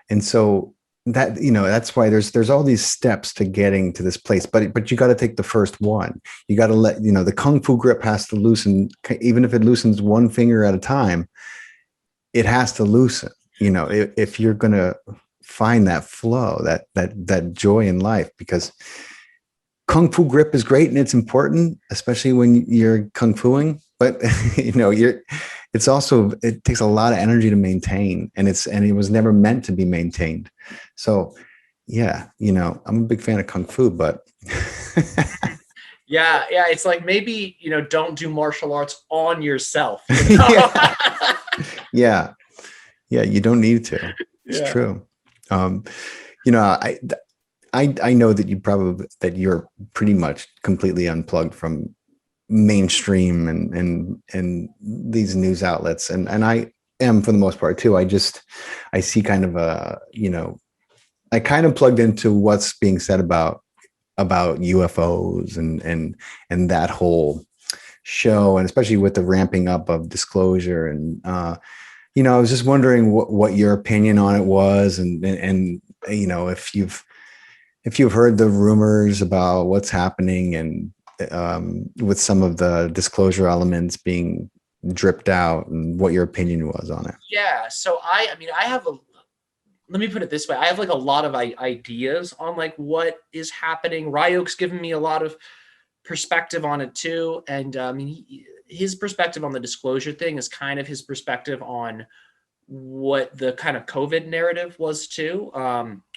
And so that, that's why there's all these steps to getting to this place, but you got to take the first one. You got to let, the Kung Fu grip has to loosen, even if it loosens one finger at a time, it has to loosen, if you're going to find that flow, that joy in life, because Kung Fu grip is great and it's important, especially when you're Kung Fuing, but it's also, it takes a lot of energy to maintain, and it was never meant to be maintained. So yeah, I'm a big fan of Kung Fu, but yeah, it's like, maybe, don't do martial arts on yourself. Yeah, you don't need to. It's true. I know that you're pretty much completely unplugged from mainstream and these news outlets, and I am for the most part too. I see kind of I kind of plugged into what's being said about UFOs and that whole show, and especially with the ramping up of disclosure. And I was just wondering what your opinion on it was, and if you've heard the rumors about what's happening, and with some of the disclosure elements being dripped out, and what your opinion was on it. Yeah. So I have let me put it this way. I have like a lot of ideas on like what is happening. Ryok's given me a lot of perspective on it too. And his perspective on the disclosure thing is kind of his perspective on what the kind of COVID narrative was too,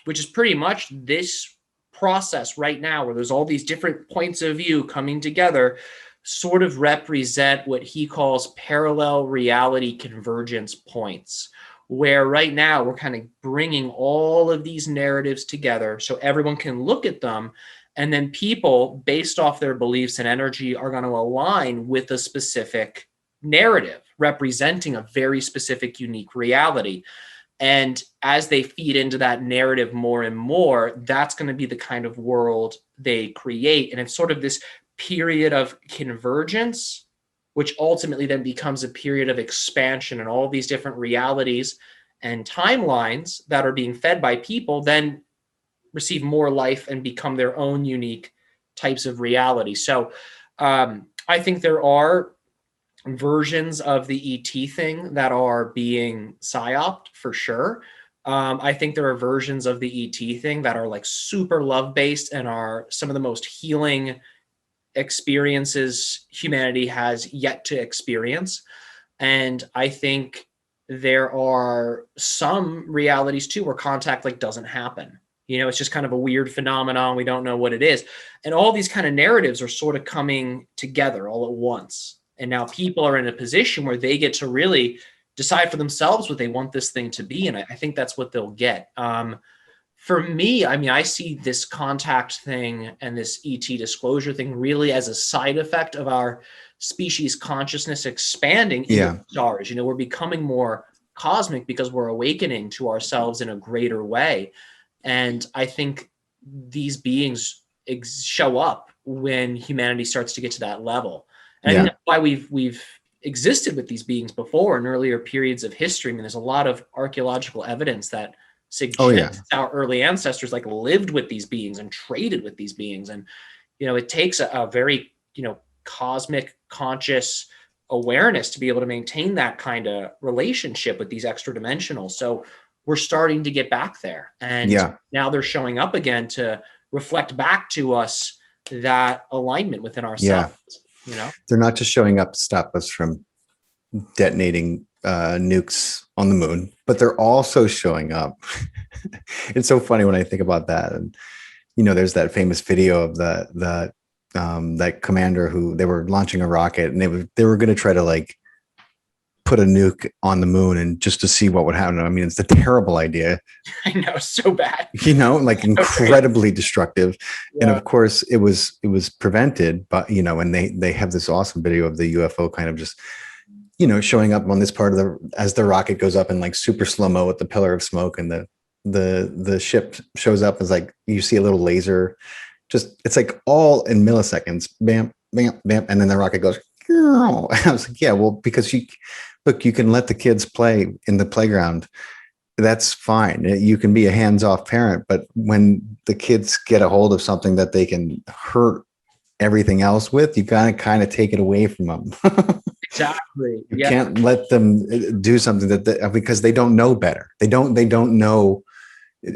which is pretty much this process right now, where there's all these different points of view coming together, sort of represent what he calls parallel reality convergence points, where right now we're kind of bringing all of these narratives together so everyone can look at them, and then people, based off their beliefs and energy, are going to align with a specific narrative representing a very specific, unique reality. And as they feed into that narrative more and more, that's going to be the kind of world they create. And it's sort of this period of convergence which ultimately then becomes a period of expansion, and all these different realities and timelines that are being fed by people then receive more life and become their own unique types of reality. So I think there are versions of the ET thing that are being psyoped for sure. I think there are versions of the ET thing that are like super love based and are some of the most healing experiences humanity has yet to experience. And I think there are some realities too where contact like doesn't happen. You know, it's just kind of a weird phenomenon. We don't know what it is. And all these kind of narratives are sort of coming together all at once. And now people are in a position where they get to really decide for themselves what they want this thing to be. And I think that's what they'll get. For me, I mean, I see this contact thing and this ET disclosure thing really as a side effect of our species consciousness expanding into stars. You know, we're becoming more cosmic because we're awakening to ourselves in a greater way. And I think these beings show up when humanity starts to get to that level. And I think that's why we've existed with these beings before in earlier periods of history. I mean, there's a lot of archaeological evidence that suggests our early ancestors like lived with these beings and traded with these beings. And, you know, it takes a very, you know, cosmic conscious awareness to be able to maintain that kind of relationship with these extra dimensionals. So we're starting to get back there. And now they're showing up again to reflect back to us that alignment within ourselves. You know, they're not just showing up to stop us from detonating nukes on the moon, but they're also showing up. It's so funny when I think about that. And, you know, there's that famous video of that commander who they were launching a rocket and they were going to try to like put a nuke on the moon and just to see what would happen. I mean, it's a terrible idea. I know, so bad. You know, like incredibly destructive. And of course it was prevented, but you know, and they have this awesome video of the UFO kind of just, you know, showing up on this part of as the rocket goes up in like super slow-mo with the pillar of smoke, and the ship shows up as like, you see a little laser, just, it's like all in milliseconds, bam, bam, bam. And then the rocket goes, girl. I was like, yeah, well, because you can let the kids play in the playground. That's fine. You can be a hands-off parent, but when the kids get a hold of something that they can hurt everything else with, you gotta kind of take it away from them. Exactly. You can't let them do something because they don't know better. They don't know.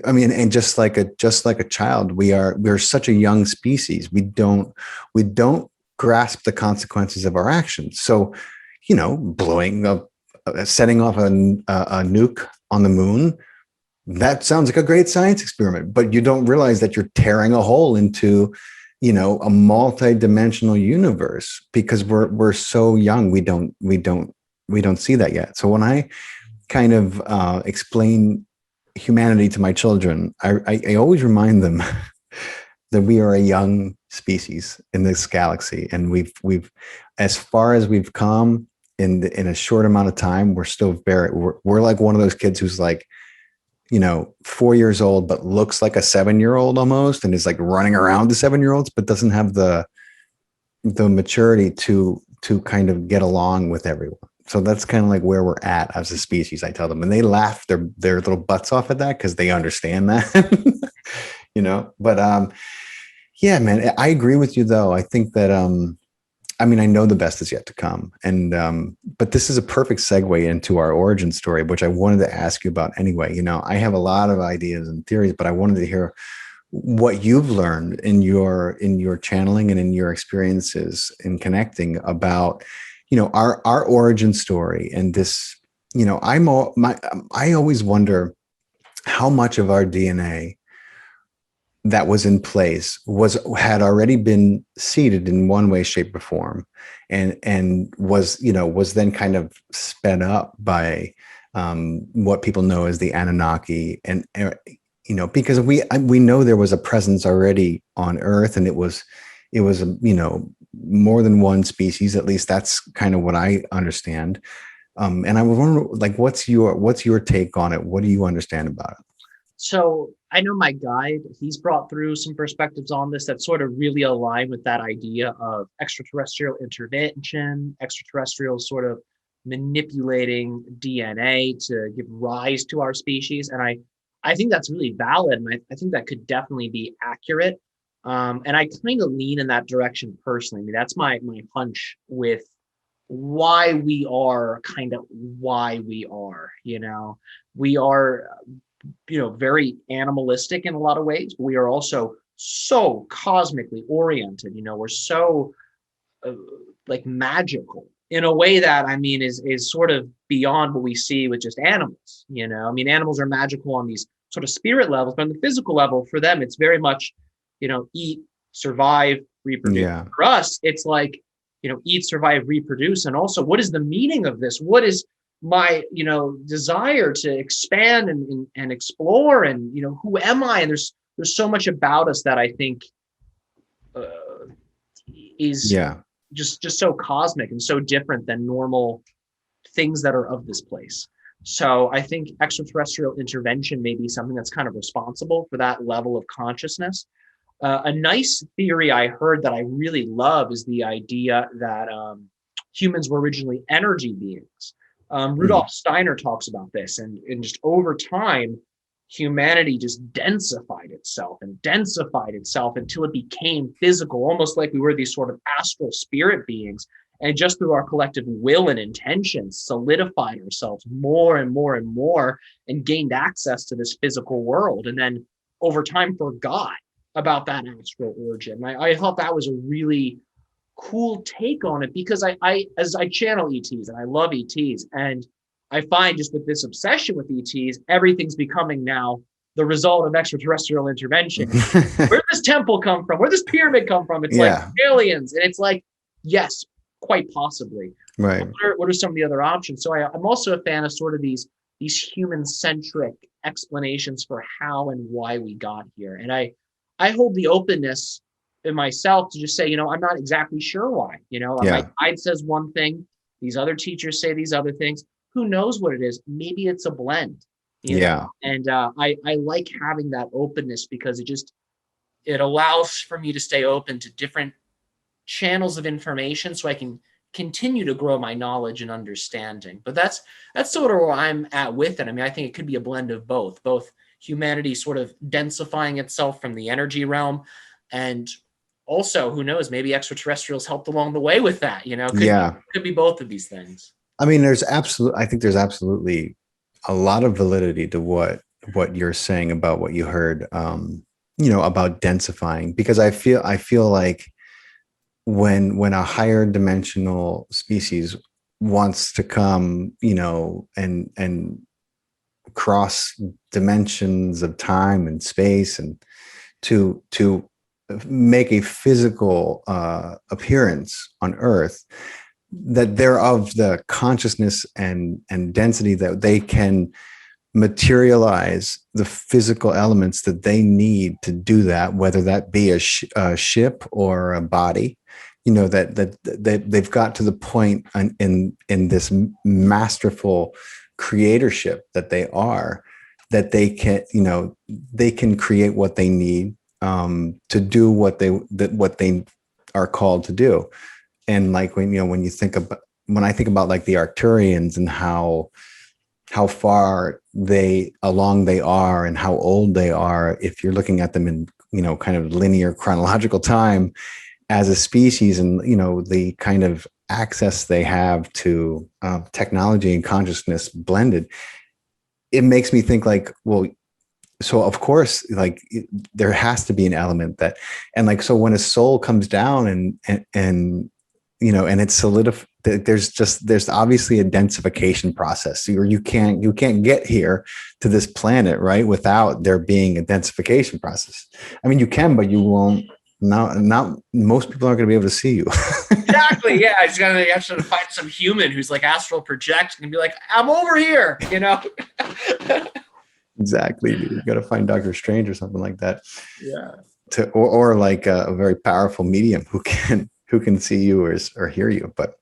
I mean, and just like a child, we're such a young species. We don't grasp the consequences of our actions. So, you know, setting off a nuke on the moon, that sounds like a great science experiment, but you don't realize that you're tearing a hole into, you know, a multi-dimensional universe because we're so young. We don't see that yet. So when I kind of explain humanity to my children, I always remind them that we are a young species in this galaxy, and we've as far as we've come in a short amount of time, we're like one of those kids who's like, you know, 4 years old, but looks like a 7-year-old almost, and is like running around the 7-year-olds, but doesn't have the maturity to kind of get along with everyone. So that's kind of like where we're at as a species, I tell them, and they laugh their little butts off at that because they understand that, you know. But yeah, man, I agree with you though. I think that I mean, I know the best is yet to come, and but this is a perfect segue into our origin story, which I wanted to ask you about anyway. You know, I have a lot of ideas and theories, but I wanted to hear what you've learned in your channeling and in your experiences in connecting about, you know, our origin story. And this, you know, I always wonder how much of our DNA that was in place had already been seeded in one way, shape, or form, and was then kind of sped up by what people know as the Anunnaki, and you know, because we know there was a presence already on Earth, and it was you know, more than one species. At least that's kind of what I understand. And I was wondering, like, what's your take on it? What do you understand about it? So I know my guide, he's brought through some perspectives on this that sort of really align with that idea of extraterrestrial intervention, extraterrestrials sort of manipulating DNA to give rise to our species. And I think that's really valid. And I think that could definitely be accurate. And I kind of lean in that direction personally. I mean, that's my hunch with why we are kind of why we are, we are very animalistic in a lot of ways, but we are also so cosmically oriented. We're so like magical in a way that is sort of beyond what we see with just animals. Animals are magical on these sort of spirit levels, but on the physical level, for them, it's very much, eat, survive, reproduce. Yeah. For us, it's like, eat, survive, reproduce, and also, what is the meaning of this? What is my desire to expand and explore, and who am I? And there's so much about us that I think is just so cosmic and so different than normal things that are of this place. So I think extraterrestrial intervention may be something that's kind of responsible for that level of consciousness. A nice theory I heard that I really love is the idea that humans were originally energy beings. Rudolf Steiner talks about this, and just over time, humanity just densified itself until it became physical, almost like we were these sort of astral spirit beings. And just through our collective will and intention, solidified ourselves more and more and more, and gained access to this physical world. And then over time forgot about that astral origin. I thought that was a really cool take on it, because as I channel ETs, and I love ETs, and I find just with this obsession with ETs, everything's becoming now the result of extraterrestrial intervention. Where did this temple come from? Where did this pyramid come from? It's like aliens. And it's like, yes, quite possibly. Right. What are some of the other options? So I'm also a fan of sort of these human-centric explanations for how and why we got here. And I hold the openness in myself to just say, I'm not exactly sure why. My guide says one thing, these other teachers say these other things. Who knows what it is? Maybe it's a blend. And I like having that openness, because it allows for me to stay open to different channels of information, so I can continue to grow my knowledge and understanding. But that's sort of where I'm at with it. I think it could be a blend of both humanity sort of densifying itself from the energy realm, and also, who knows, maybe extraterrestrials helped along the way with that. Could be both of these things. I think there's absolutely a lot of validity to what you're saying about what you heard, about densifying, because I feel like when a higher dimensional species wants to come, and cross dimensions of time and space, and to make a physical appearance on Earth, that they're of the consciousness and density that they can materialize the physical elements that they need to do that, whether that be a ship or a body, that they've got to the point in this masterful creatorship that they are, that they can create what they need to do what they are called to do. And like when I think about like the Arcturians and how far along they are and how old they are, if you're looking at them in kind of linear chronological time as a species, and the kind of access they have to technology and consciousness blended, it makes me think like, well, so of course, like there has to be an element that, and like, so when a soul comes down and it's solidified, there's obviously a densification process. So you can't get here to this planet, right, without there being a densification process. You can, but you won't. Not most people aren't going to be able to see you. Exactly. Yeah. I just gotta find some human who's like astral projecting and be like, I'm over here, Exactly. You got to find Dr. Strange or something like that. Yeah. Or like a very powerful medium who can see you or hear you. But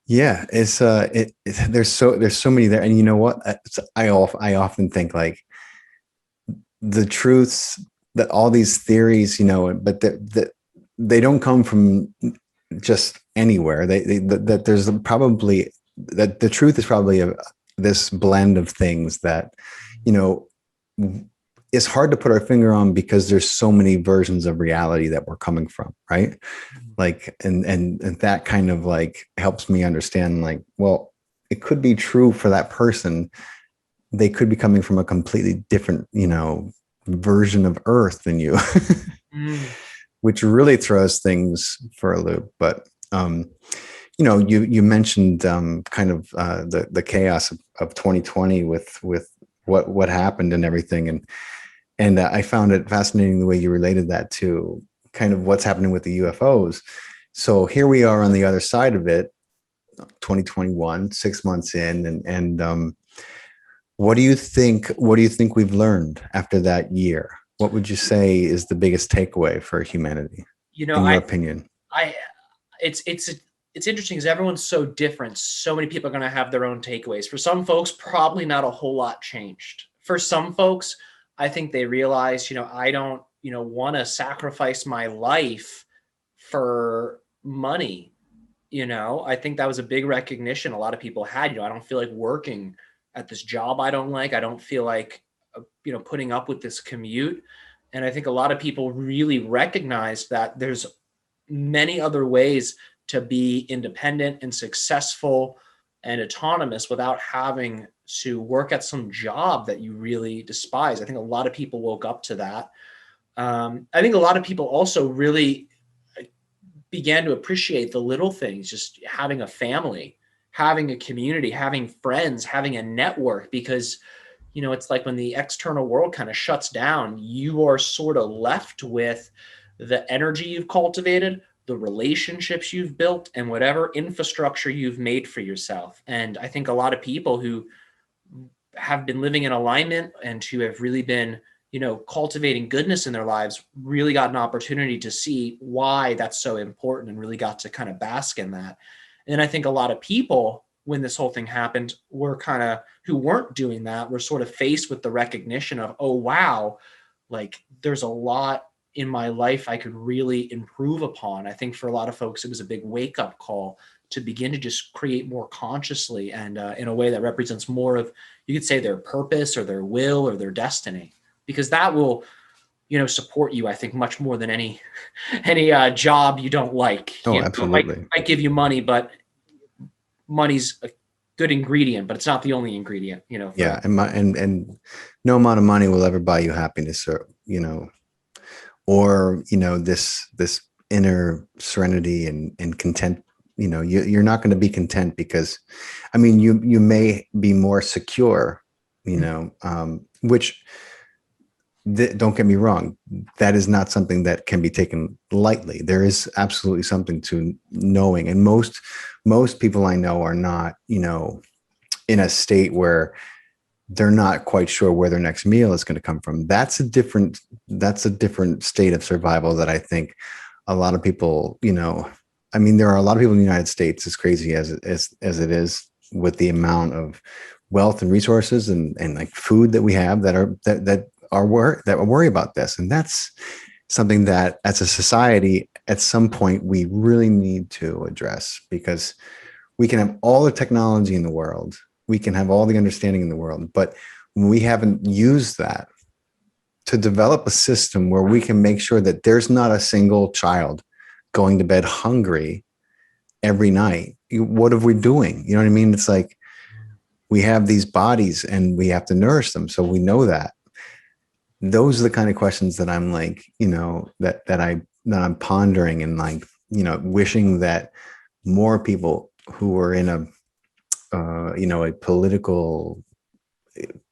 it's there's so many there. And you know what? I often think like, the truths, that all these theories, but that they don't come from just anywhere. That there's probably, that the truth is probably this blend of things that, you know, it's hard to put our finger on because there's so many versions of reality that we're coming from, right? Like, and that kind of like helps me understand, like, well, it could be true for that person. They could be coming from a completely different, version of Earth than you, which really throws things for a loop. But you mentioned kind of the chaos of 2020 with what happened and everything, and I found it fascinating the way you related that to kind of what's happening with the UFOs. So here we are on the other side of it, 2021, 6 months in, and what do you think? What do you think we've learned after that year? What would you say is the biggest takeaway for humanity, in your opinion? It's interesting because everyone's so different. So many people are going to have their own takeaways. For some folks, probably not a whole lot changed. For some folks, I think they realize, I don't, want to sacrifice my life for money. I think that was a big recognition a lot of people had. I don't feel like working at this job I don't like. I don't feel like, putting up with this commute. And I think a lot of people really recognize that there's many other ways to be independent and successful and autonomous without having to work at some job that you really despise. I think a lot of people woke up to that. I think a lot of people also really began to appreciate the little things, just having a family, having a community, having friends, having a network, because, it's like when the external world kind of shuts down, you are sort of left with the energy you've cultivated, the relationships you've built, and whatever infrastructure you've made for yourself. And I think a lot of people who have been living in alignment and who have really been, cultivating goodness in their lives really got an opportunity to see why that's so important and really got to kind of bask in that. And I think a lot of people, when this whole thing happened, were kind of, who weren't doing that, were sort of faced with the recognition of, oh, wow, like there's a lot in my life I could really improve upon. I think for a lot of folks, it was a big wake up call to begin to just create more consciously and in a way that represents more of, you could say, their purpose or their will or their destiny, because that will, support you, I think, much more than any job you don't like. Oh, absolutely. It might give you money, but money's a good ingredient, but it's not the only ingredient, Yeah. And no amount of money will ever buy you happiness, or this inner serenity and content. You're not going to be content because, you may be more secure, which, don't get me wrong, that is not something that can be taken lightly. There is absolutely something to knowing, and most people I know are not, in a state where they're not quite sure where their next meal is going to come from. That's a different state of survival that I think a lot of people, there are a lot of people in the United States, as crazy as it is, with the amount of wealth and resources and like food that we have, that worry about this. And that's something that as a society, at some point, we really need to address, because we can have all the technology in the world, we can have all the understanding in the world, but we haven't used that to develop a system where we can make sure that there's not a single child going to bed hungry every night. What are we doing? You know what I mean? It's like, we have these bodies and we have to nourish them. So we know that. Those are the kind of questions that I'm like, that I'm pondering, and like, wishing that more people who are in a political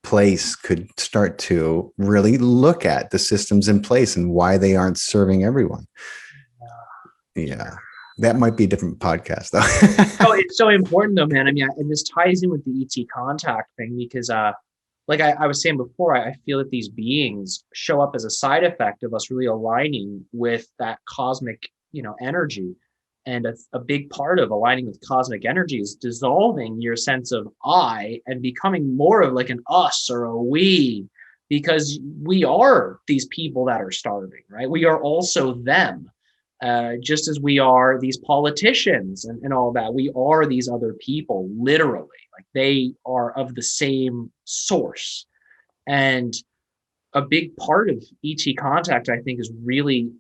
place could start to really look at the systems in place and why they aren't serving everyone. Yeah. That might be a different podcast though. Oh, it's so important though, man. And this ties in with the ET contact thing, because like I was saying before, I feel that these beings show up as a side effect of us really aligning with that cosmic, energy. And a big part of aligning with cosmic energy is dissolving your sense of I and becoming more of like an us or a we. because we are these people that are starving, right? We are also them, just as we are these politicians and all that. We are these other people, literally. Like, they are of the same source. And a big part of ET contact, I think, is really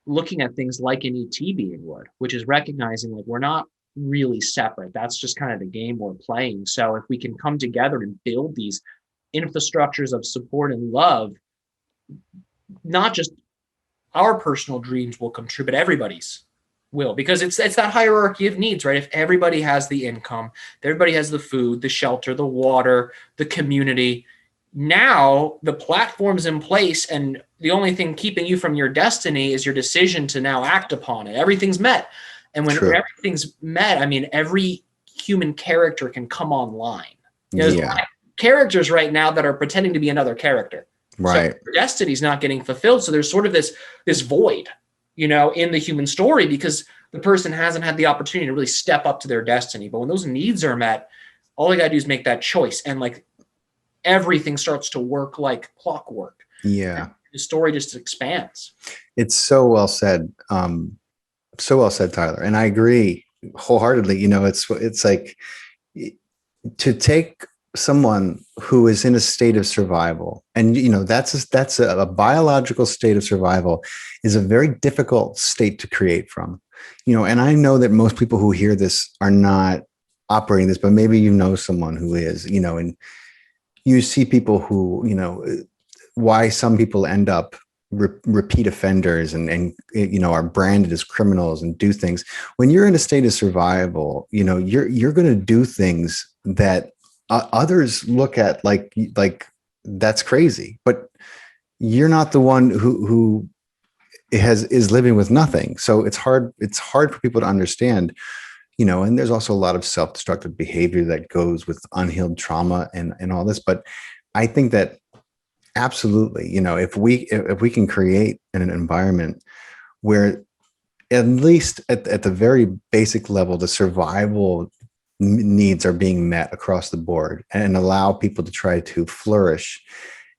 looking at things like an ET being would, which is recognizing like we're not really separate. That's just kind of the game we're playing. So if we can come together and build these infrastructures of support and love, not just our personal dreams will contribute, everybody's will, because it's that hierarchy of needs, right? If everybody has the income, everybody has the food, the shelter, the water, the community, now the platform's in place, and the only thing keeping you from your destiny is your decision to now act upon it. Everything's met. And when everything's met, I mean, every human character can come online. There's a lot of characters right now that are pretending to be another character. Right. So their destiny's not getting fulfilled. So there's sort of this void, in the human story, because the person hasn't had the opportunity to really step up to their destiny. But when those needs are met, all they got to do is make that choice. And like, everything starts to work like clockwork. Yeah. The story just expands. It's so well said. So well said, Tyler. And I agree wholeheartedly. It's like to take someone who is in a state of survival, and that's a biological state of survival, is a very difficult state to create from. And I know that most people who hear this are not operating this, but maybe someone who is, and you see people who, why some people end up repeat offenders and are branded as criminals and do things. When you're in a state of survival, you're going to do things that others look at like that's crazy, but you're not the one who is living with nothing. So it's hard for people to understand. And there's also a lot of self-destructive behavior that goes with unhealed trauma and all this. But I think that absolutely, if we can create an environment where at least at the very basic level, the survival needs are being met across the board and allow people to try to flourish,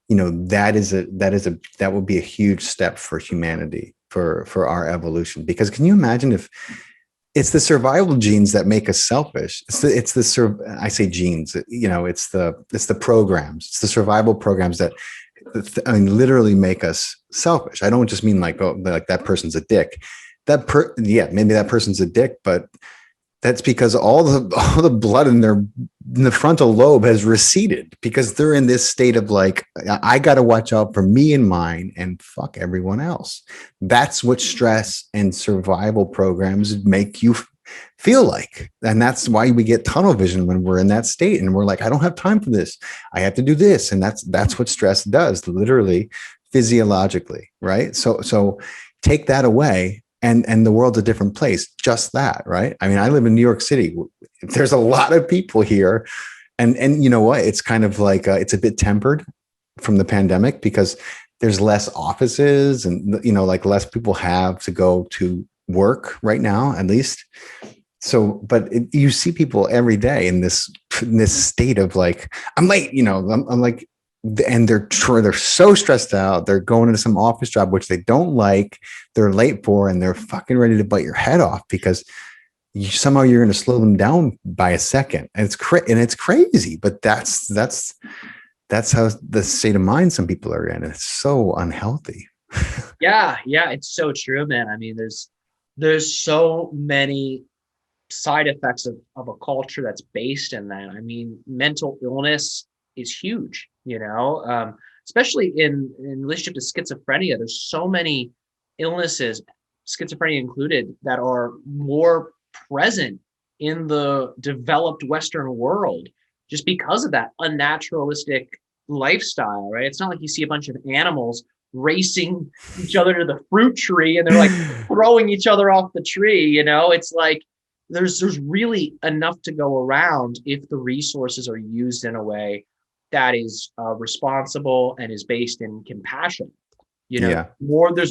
that would be a huge step for humanity, for our evolution. Because can you imagine if it's the survival genes that make us selfish? I say genes, it's the programs, it's the survival programs that literally make us selfish. I don't just mean like that person's a dick. Maybe that person's a dick, but that's because all the blood in the frontal lobe has receded, because they're in this state of like, I got to watch out for me and mine and fuck everyone else. That's what stress and survival programs make you feel like. And that's why we get tunnel vision when we're in that state. And we're like, I don't have time for this. I have to do this. And that's what stress does, literally, physiologically. Right. So take that away, and the world's a different place. Just that, right? I mean, I live in New York City. There's a lot of people here, and you know what? It's kind of like it's a bit tempered from the pandemic, because there's less offices, and like less people have to go to work right now, at least. So, but you see people every day in this state of like, I'm late. I'm like. And they're so stressed out. They're going into some office job, which they don't like. They're late for, and they're fucking ready to bite your head off because somehow you're going to slow them down by a second. And it's crazy, but that's how the state of mind some people are in. It's so unhealthy. Yeah, it's so true, man. I mean, there's so many side effects of a culture that's based in that. I mean, mental illness is huge, especially in relationship to schizophrenia. There's so many illnesses, schizophrenia included, that are more present in the developed Western world just because of that unnaturalistic lifestyle, right? It's not like you see a bunch of animals racing each other to the fruit tree and they're like throwing each other off the tree. It's like there's really enough to go around if the resources are used in a way that is responsible and is based in compassion. There's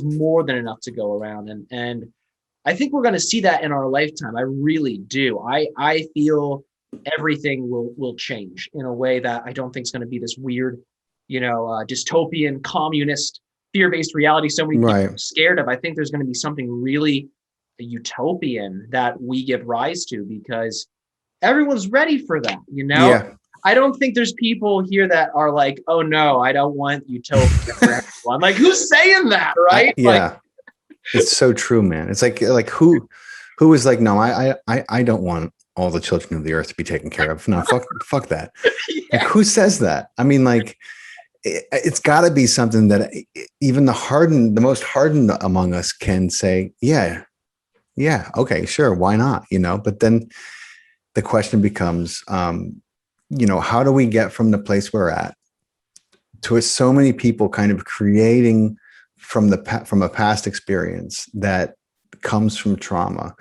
more than enough to go around. And I think we're going to see that in our lifetime. I really do. I feel everything will change in a way that I don't think is going to be this weird dystopian, communist, fear-based reality so many people Right. are scared of. I think there's going to be something really utopian that we give rise to, because everyone's ready for that, Yeah. I don't think there's people here that are like, oh no, I don't want utopia for everyone. Like, who's saying that, right? Like, Yeah. It's so true, man. It's like who is like, no, I don't want all the children of the earth to be taken care of. No, fuck that. Like, yeah, who says that? I mean, like, it's got to be something that even the most hardened among us can say, yeah, okay, sure, why not? But then the question becomes, how do we get from the place we're at to so many people kind of creating from a past experience that comes from trauma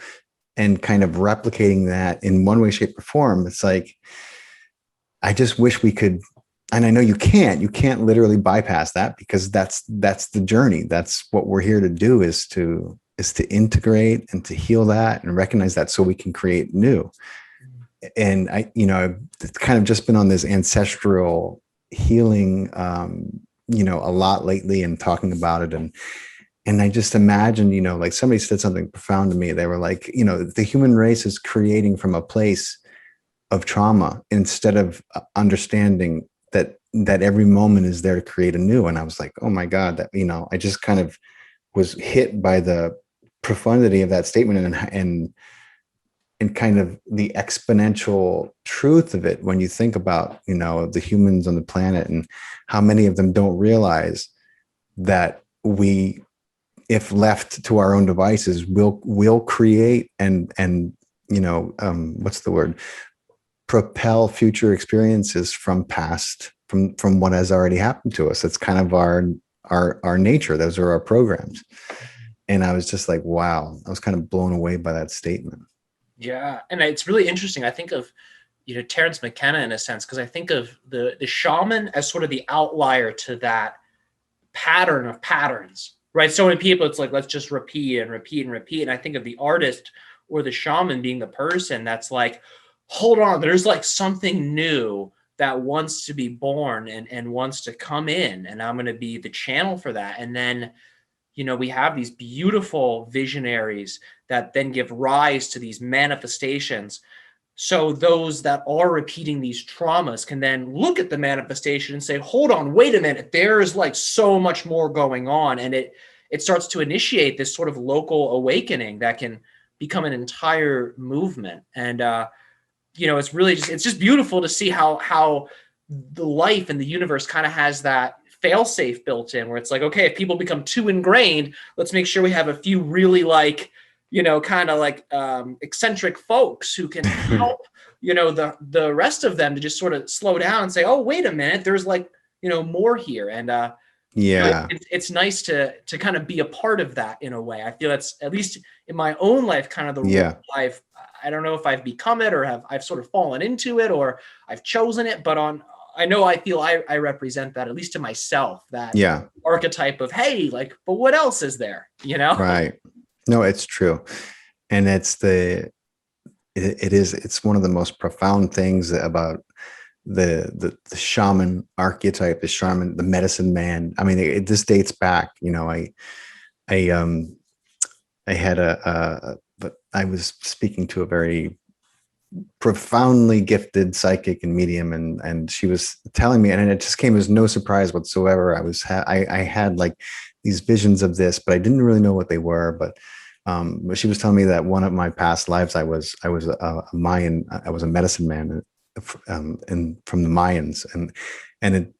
and kind of replicating that in one way, shape, or form? It's like, I just wish we could, and I know you can't literally bypass that, because that's the journey. That's what we're here to do, is to integrate and to heal that and recognize that, so we can create new. And I've kind of just been on this ancestral healing, a lot lately, and talking about it. And I just imagine, like, somebody said something profound to me. They were like, the human race is creating from a place of trauma, instead of understanding that every moment is there to create a new. And I was like, oh my God, that, I just kind of was hit by the profundity of that statement, and kind of the exponential truth of it when you think about, the humans on the planet, and how many of them don't realize that we, if left to our own devices, will create and what's the word? Propel future experiences from what has already happened to us. It's kind of our nature. Those are our programs. And I was just like, wow, I was kind of blown away by that statement. yeah. And it's really interesting. I think of, Terence McKenna in a sense, because I think of the shaman as sort of the outlier to that pattern of patterns, right? So many people, it's like, let's just repeat and repeat and repeat. And I think of the artist or the shaman being the person that's like, hold on, there's like something new that wants to be born and wants to come in, and I'm going to be the channel for that. And then, we have these beautiful visionaries that then give rise to these manifestations. So those that are repeating these traumas can then look at the manifestation and say, hold on, wait a minute, there's like so much more going on. And it starts to initiate this sort of local awakening that can become an entire movement. And, it's really it's just beautiful to see how the life and the universe kind of has that fail-safe built in, where it's like, okay, if people become too ingrained, let's make sure we have a few really like, kind of like eccentric folks who can help, the rest of them to just sort of slow down and say, oh, wait a minute, there's like, more here. And Yeah. it's nice to kind of be a part of that in a way. I feel that's, at least in my own life, kind of the Yeah. role I don't know if I've become it, or I've sort of fallen into it, or I've chosen it, but I feel I represent that, at least to myself, that Yeah. archetype of, hey, like, but what else is there, Right. No, it's true. And it's one of the most profound things about the shaman archetype, the medicine man. I mean, this dates back, I had but I was speaking to a very profoundly gifted psychic and medium, and she was telling me, and it just came as no surprise whatsoever. I had like these visions of this, but I didn't really know what they were. But she was telling me that one of my past lives, I was a Mayan. I was a medicine man, and from the Mayans, and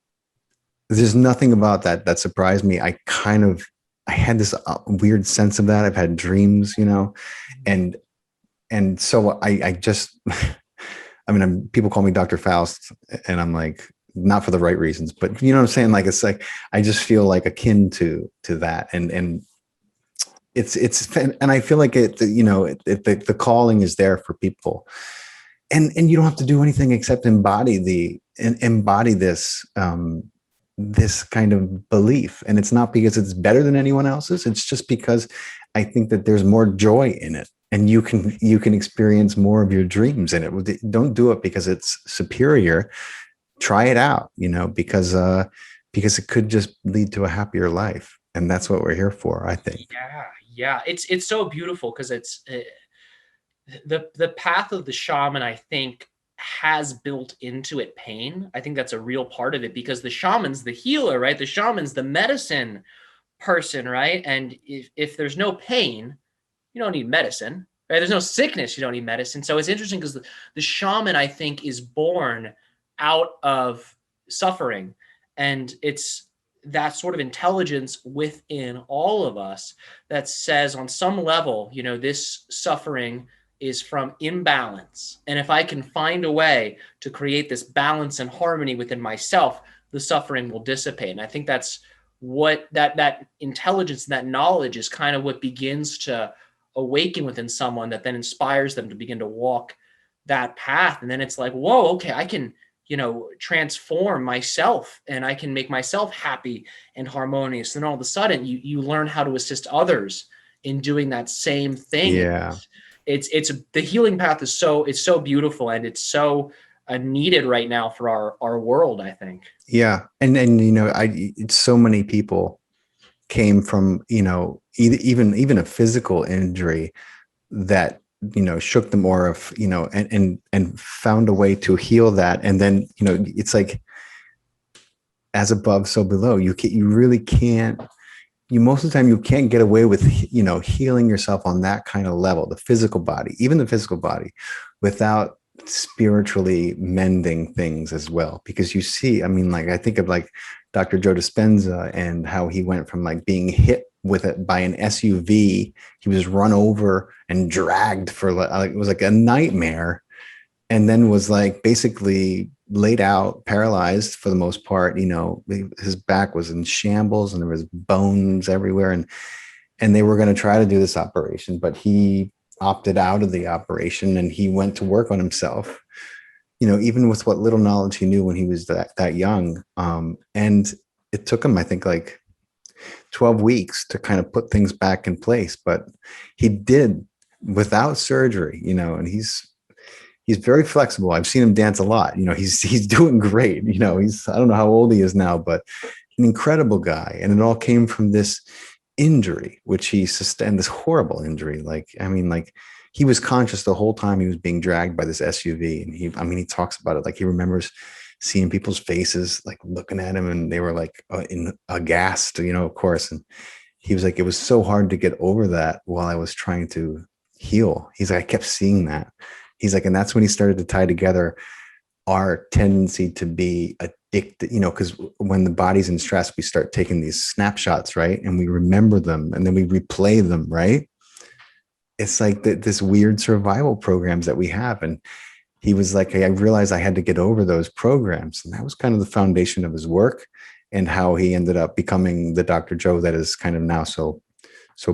there's nothing about that surprised me. I had this weird sense of that. I've had dreams, and so I just, I mean, people call me Dr. Faust, and I'm like, not for the right reasons, but you know what I'm saying? Like, it's like, I just feel like akin to that. And and I feel like the calling is there for people, and you don't have to do anything except embody this, this kind of belief. And it's not because it's better than anyone else's. It's just because I think that there's more joy in it, and you can experience more of your dreams in it. Don't do it because it's superior. Try it out, because because it could just lead to a happier life. And that's what we're here for, I think. Yeah. It's so beautiful because it's the path of the shaman, I think, has built into it pain. I think that's a real part of it because the shaman's the healer, right? The shaman's the medicine person, right? And if there's no pain, you don't need medicine, right? There's no sickness, you don't need medicine. So it's interesting because the shaman, I think, is born out of suffering. And it's that sort of intelligence within all of us that says on some level, this suffering is from imbalance. And if I can find a way to create this balance and harmony within myself, the suffering will dissipate. And I think that's what that intelligence, that knowledge is kind of what begins to awaken within someone that then inspires them to begin to walk that path. And then it's like, whoa, okay, I can, transform myself and I can make myself happy and harmonious. Then all of a sudden you learn how to assist others in doing that same thing. Yeah. It's the healing path is so beautiful, and it's so needed right now for our world, I think. Yeah. And it's so many people came from, even a physical injury that, shook them, or if, and found a way to heal that. And then, it's like, as above, so below. You really can't, most of the time you can't get away with, healing yourself on that kind of level, the physical body, without spiritually mending things as well. Because you see, I think of like Dr. Joe Dispenza and how he went from like being hit with it by an SUV. He was run over and dragged for like, it was like a nightmare. And then was like basically laid out, paralyzed for the most part. His back was in shambles and there was bones everywhere. And they were going to try to do this operation, but he opted out of the operation and he went to work on himself, even with what little knowledge he knew when he was that young. And it took him, I think, like 12 weeks to kind of put things back in place, but he did without surgery, and he's very flexible. I've seen him dance a lot. He's doing great. I don't know how old he is now, but an incredible guy. And it all came from this injury, which he sustained, this horrible injury. He was conscious the whole time he was being dragged by this SUV. And he talks about it. Like, he remembers seeing people's faces, like looking at him, and they were like aghast, of course. And he was like, it was so hard to get over that while I was trying to heal. He's like, I kept seeing that. He's like, and that's when he started to tie together our tendency to be addicted, because when the body's in stress, we start taking these snapshots, right? And we remember them and then we replay them, right? It's like this weird survival programs that we have. And he was like, hey, I realized I had to get over those programs. And that was kind of the foundation of his work and how he ended up becoming the Dr. Joe that is kind of now so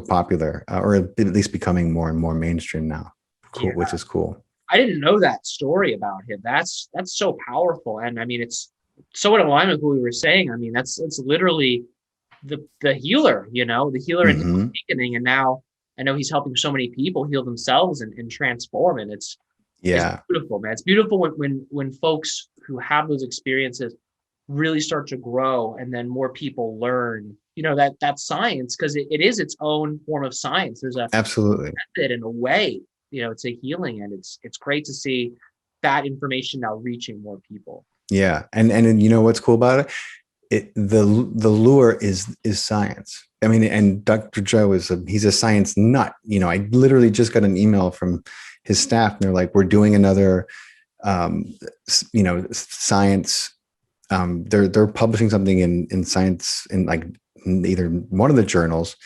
popular, or at least becoming more and more mainstream now, cool, yeah. Which is cool. I didn't know that story about him. That's so powerful. And it's so in alignment with what we were saying. It's literally the healer, the healer in his awakening. And now I know he's helping so many people heal themselves and transform. And it's beautiful, man. It's beautiful when folks who have those experiences really start to grow, and then more people learn, that science, because it is its own form of science. There's absolutely method and a way, it's a healing, and it's great to see that information now reaching more people. Yeah. And what's cool about it? The lure is science. And Dr. Joe he's a science nut. I literally just got an email from his staff, and they're like, we're doing another, science. They're publishing something in science in like either one of the journals.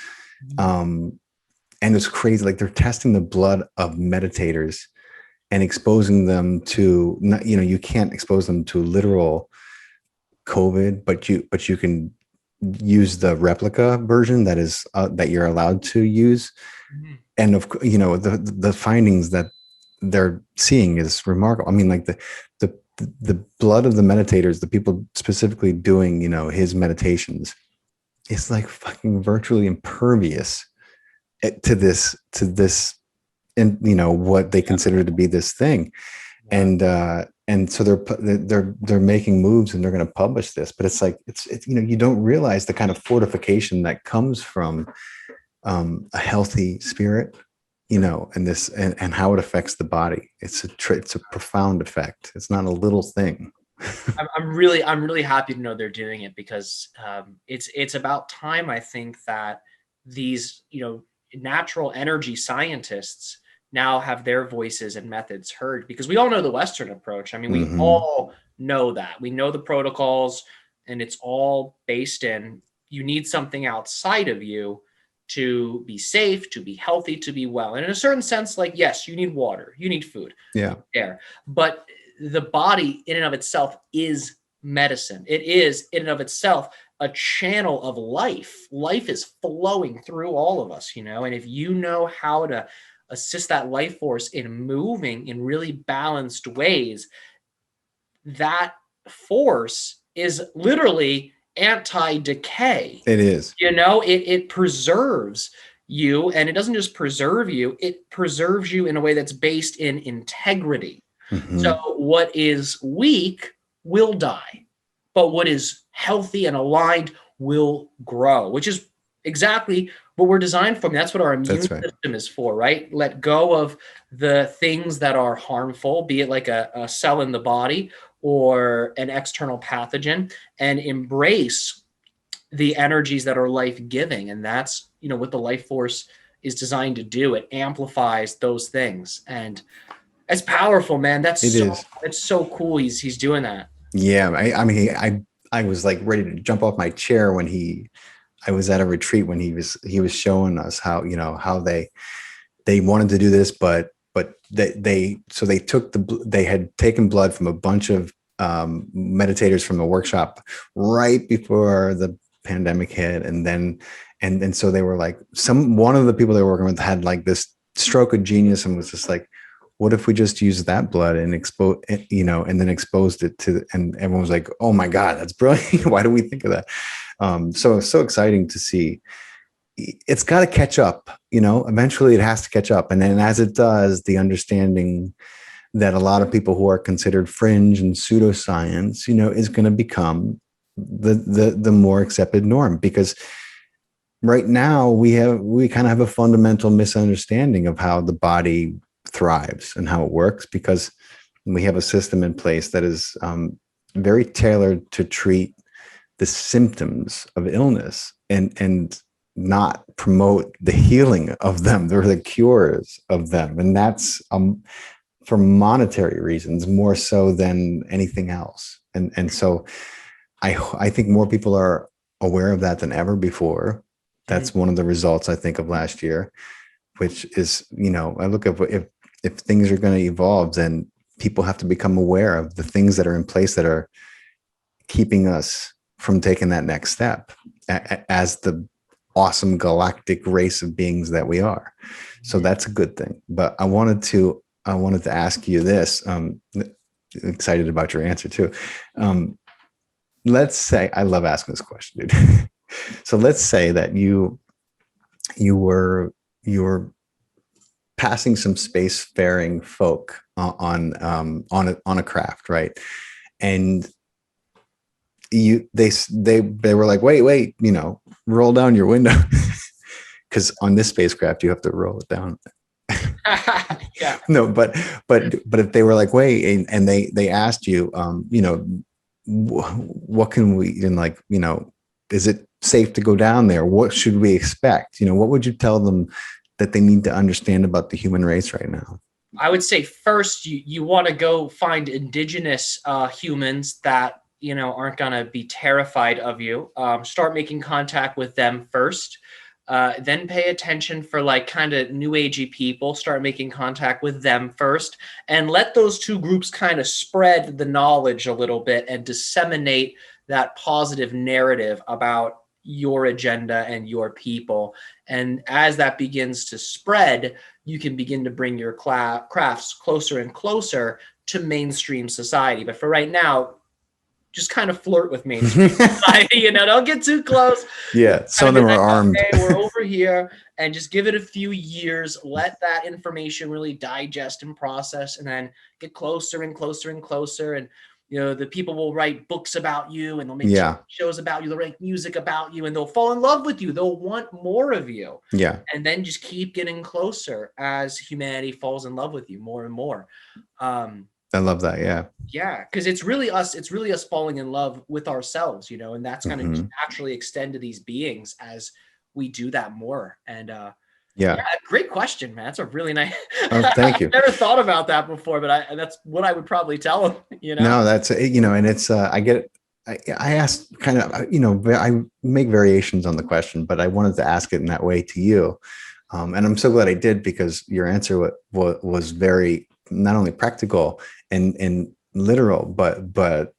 And it's crazy. Like, they're testing the blood of meditators and exposing them to, you can't expose them to literal COVID, but you can use the replica version that is that you're allowed to use. Mm-hmm. And the findings that they're seeing is remarkable. Like the blood of the meditators, the people specifically doing, his meditations, is like fucking virtually impervious to this, and what they consider to be this thing. And and so they're making moves and they're going to publish this, but it's like it's you don't realize the kind of fortification that comes from a healthy spirit, and this and how it affects the body. It's a profound effect. It's not a little thing. I'm really happy to know they're doing it, because it's about time, I think, that these natural energy scientists now have their voices and methods heard, because we all know the Western approach. I mean, we all know that. We know the protocols, and it's all based in you need something outside of you to be safe, to be healthy, to be well. And in a certain sense, like, yes, you need water, you need food, air, but the body in and of itself is medicine. It is in and of itself a channel of life. Life is flowing through all of us, and if you know how to assist that life force in moving in really balanced ways, that force is literally anti-decay. It is. It preserves you, and it doesn't just preserve you, it preserves you in a way that's based in integrity. So what is weak will die, but what is healthy and aligned will grow, which is exactly what we're designed for. That's what our immune system is for, right? Let go of the things that are harmful, be it like a cell in the body or an external pathogen, and embrace the energies that are life-giving. And that's, what the life force is designed to do. It amplifies those things. And it's powerful, man. It's so cool. He's doing that. Yeah. I mean, I was like ready to jump off my chair when I was at a retreat when he was showing us how, how they wanted to do this, but they had taken blood from a bunch of meditators from a workshop right before the pandemic hit. And so they were like, one of the people they were working with had like this stroke of genius and was just like, what if we just use that blood and and then exposed it and everyone was like, oh my God, that's brilliant. Why do we think of that? So exciting to see. It's got to catch up, eventually it has to catch up. And then as it does, the understanding that a lot of people who are considered fringe and pseudoscience, is going to become the more accepted norm, because right now we kind of have a fundamental misunderstanding of how the body thrives and how it works, because we have a system in place that is very tailored to treat the symptoms of illness and not promote the healing of them or the cures of them. And that's for monetary reasons more so than anything else. And so I think more people are aware of that than ever before. That's one of the results, I think, of last year, which is, I look at if things are going to evolve, then people have to become aware of the things that are in place that are keeping us from taking that next step as the awesome galactic race of beings that we are. So that's a good thing. But I wanted to ask you this. Excited about your answer too. Let's say, I love asking this question, dude. So let's say that you were passing some spacefaring folk on a craft, right? And they were like, wait, roll down your window, because on this spacecraft you have to roll it down. Yeah. No, but if they were like, wait, and they asked you, what can we, and like, is it safe to go down there? What should we expect? What would you tell them that they need to understand about the human race right now? I would say first, you want to go find indigenous humans that, aren't going to be terrified of you. Start making contact with them first. Then pay attention for like kind of new agey people. Start making contact with them first, and let those two groups kind of spread the knowledge a little bit and disseminate that positive narrative about your agenda and your people. And as that begins to spread, you can begin to bring your crafts closer and closer to mainstream society. But for right now, just kind of flirt with mainstream society, you know, don't get too close. Yeah. Some of them are armed. Okay, we're over here, and just give it a few years, let that information really digest and process, and then get closer and closer and closer. And, you know, the people will write books about you, and they'll make shows about you, they'll write music about you, and they'll fall in love with you. They'll want more of you. Yeah. And then just keep getting closer as humanity falls in love with you more and more. I love that. Yeah. Yeah, because it's really us falling in love with ourselves, you know, and that's going to just naturally extend to these beings as we do that more. And yeah, great question, man. That's a really nice. Oh, thank you. I've never thought about that before, but that's what I would probably tell them. You know, no, that's, you know, and it's I get it. I asked kind of, you know, I make variations on the question, but I wanted to ask it in that way to you, and I'm so glad I did, because your answer was very not only practical and literal, but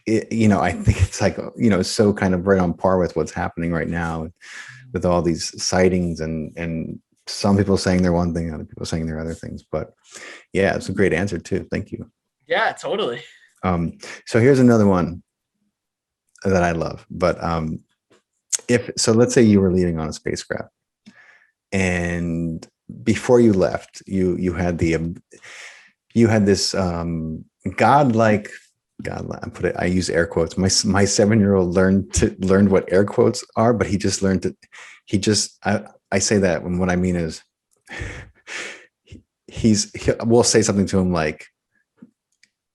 it, you know, I think it's like, you know, so kind of right on par with what's happening right now with all these sightings, and some people saying they're one thing, other people saying they're other things. But yeah, it's a great answer too. Thank you. Yeah, totally. So here's another one that I love. But let's say you were leaving on a spacecraft, and before you left, you had this godlike, I use air quotes. My 7-year-old learned what air quotes are, but he just learned to, I say that when what I mean is we'll say something to him like,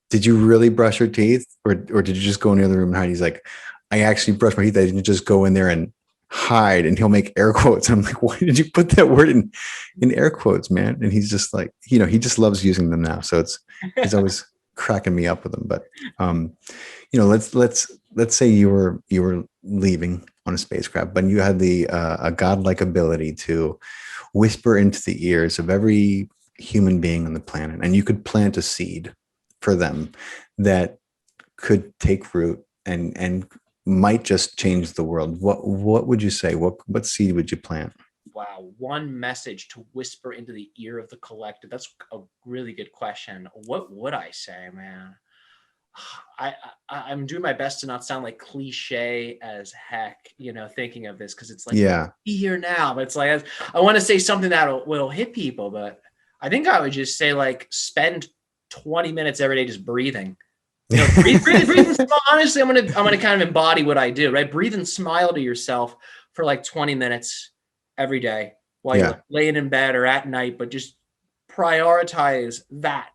did you really brush your teeth? Or did you just go in the other room and hide? He's like, I actually brushed my teeth. I didn't just go in there and hide. And he'll make air quotes. I'm like, why did you put that word in air quotes, man? And he's just like, you know, he just loves using them now. So he's always cracking me up with them. But you know, let's say you were leaving on a spacecraft, but you had a godlike ability to whisper into the ears of every human being on the planet, and you could plant a seed for them that could take root and might just change the world. What would you say? What seed would you plant? Wow, one message to whisper into the ear of the collective. That's a really good question. What would I say, man? I'm doing my best to not sound like cliche as heck, you know, thinking of this, because it's like, be here now. But it's like, I want to say something that will hit people, but I think I would just say, like, spend 20 minutes every day just breathing. You know, breathe and smile. Honestly, I'm gonna kind of embody what I do, right? Breathe and smile to yourself for like 20 minutes every day while you're laying in bed or at night, but just prioritize that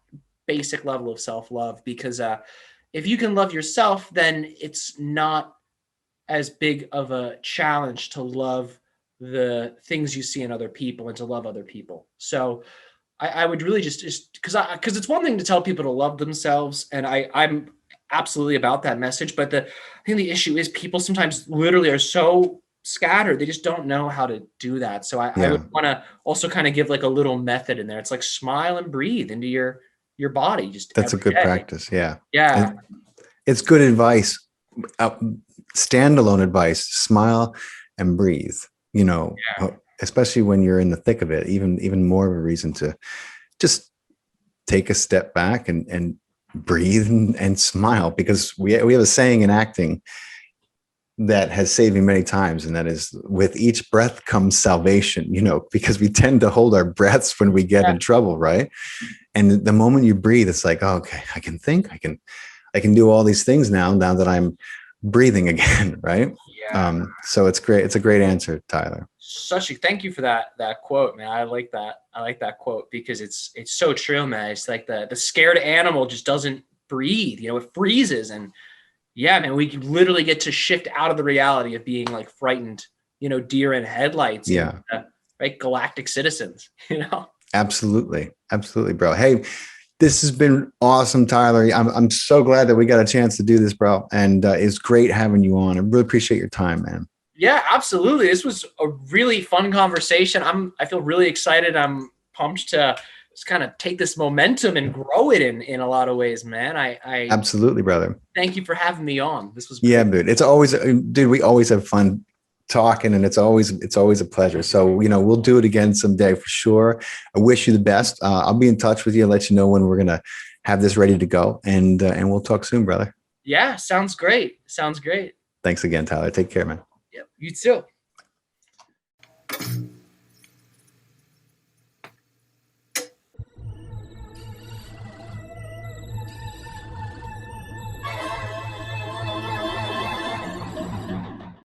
basic level of self-love, because if you can love yourself, then it's not as big of a challenge to love the things you see in other people and to love other people. So I would really just because it's one thing to tell people to love themselves, and I'm absolutely about that message. But I think the issue is people sometimes literally are so scattered, they just don't know how to do that. So I would want to also kind of give like a little method in there. It's like smile and breathe into your body. Just that's a good practice. Yeah. And it's good advice. Standalone advice. Smile and breathe. You know. Yeah. Especially when you're in the thick of it, even more of a reason to just take a step back and breathe and smile, because we have a saying in acting that has saved me many times, and that is, with each breath comes salvation, you know, because we tend to hold our breaths when we get in trouble, right? And the moment you breathe, it's like, oh, okay, I can think, I can do all these things now that I'm breathing again, right? Yeah. So it's great. It's a great answer, Tyler. Thank you for that quote, man. I like that quote, because it's so true, man. It's like the scared animal just doesn't breathe, you know, it freezes. And yeah, man, we can literally get to shift out of the reality of being like frightened, you know, deer in headlights. Yeah. And, right. Galactic citizens, you know? Absolutely. Absolutely, bro. Hey, this has been awesome, Tyler. I'm so glad that we got a chance to do this, bro. And it's great having you on. I really appreciate your time, man. Yeah, absolutely. This was a really fun conversation. I feel really excited. I'm pumped to just kind of take this momentum and grow it in a lot of ways, man. I absolutely, brother. Thank you for having me on. This was great. Dude. It's always, dude, we always have fun talking, and it's always a pleasure. So, you know, we'll do it again someday for sure. I wish you the best. I'll be in touch with you, let you know when we're going to have this ready to go, and we'll talk soon, brother. Yeah, sounds great. Sounds great. Thanks again, Tyler. Take care, man. Yep, you too.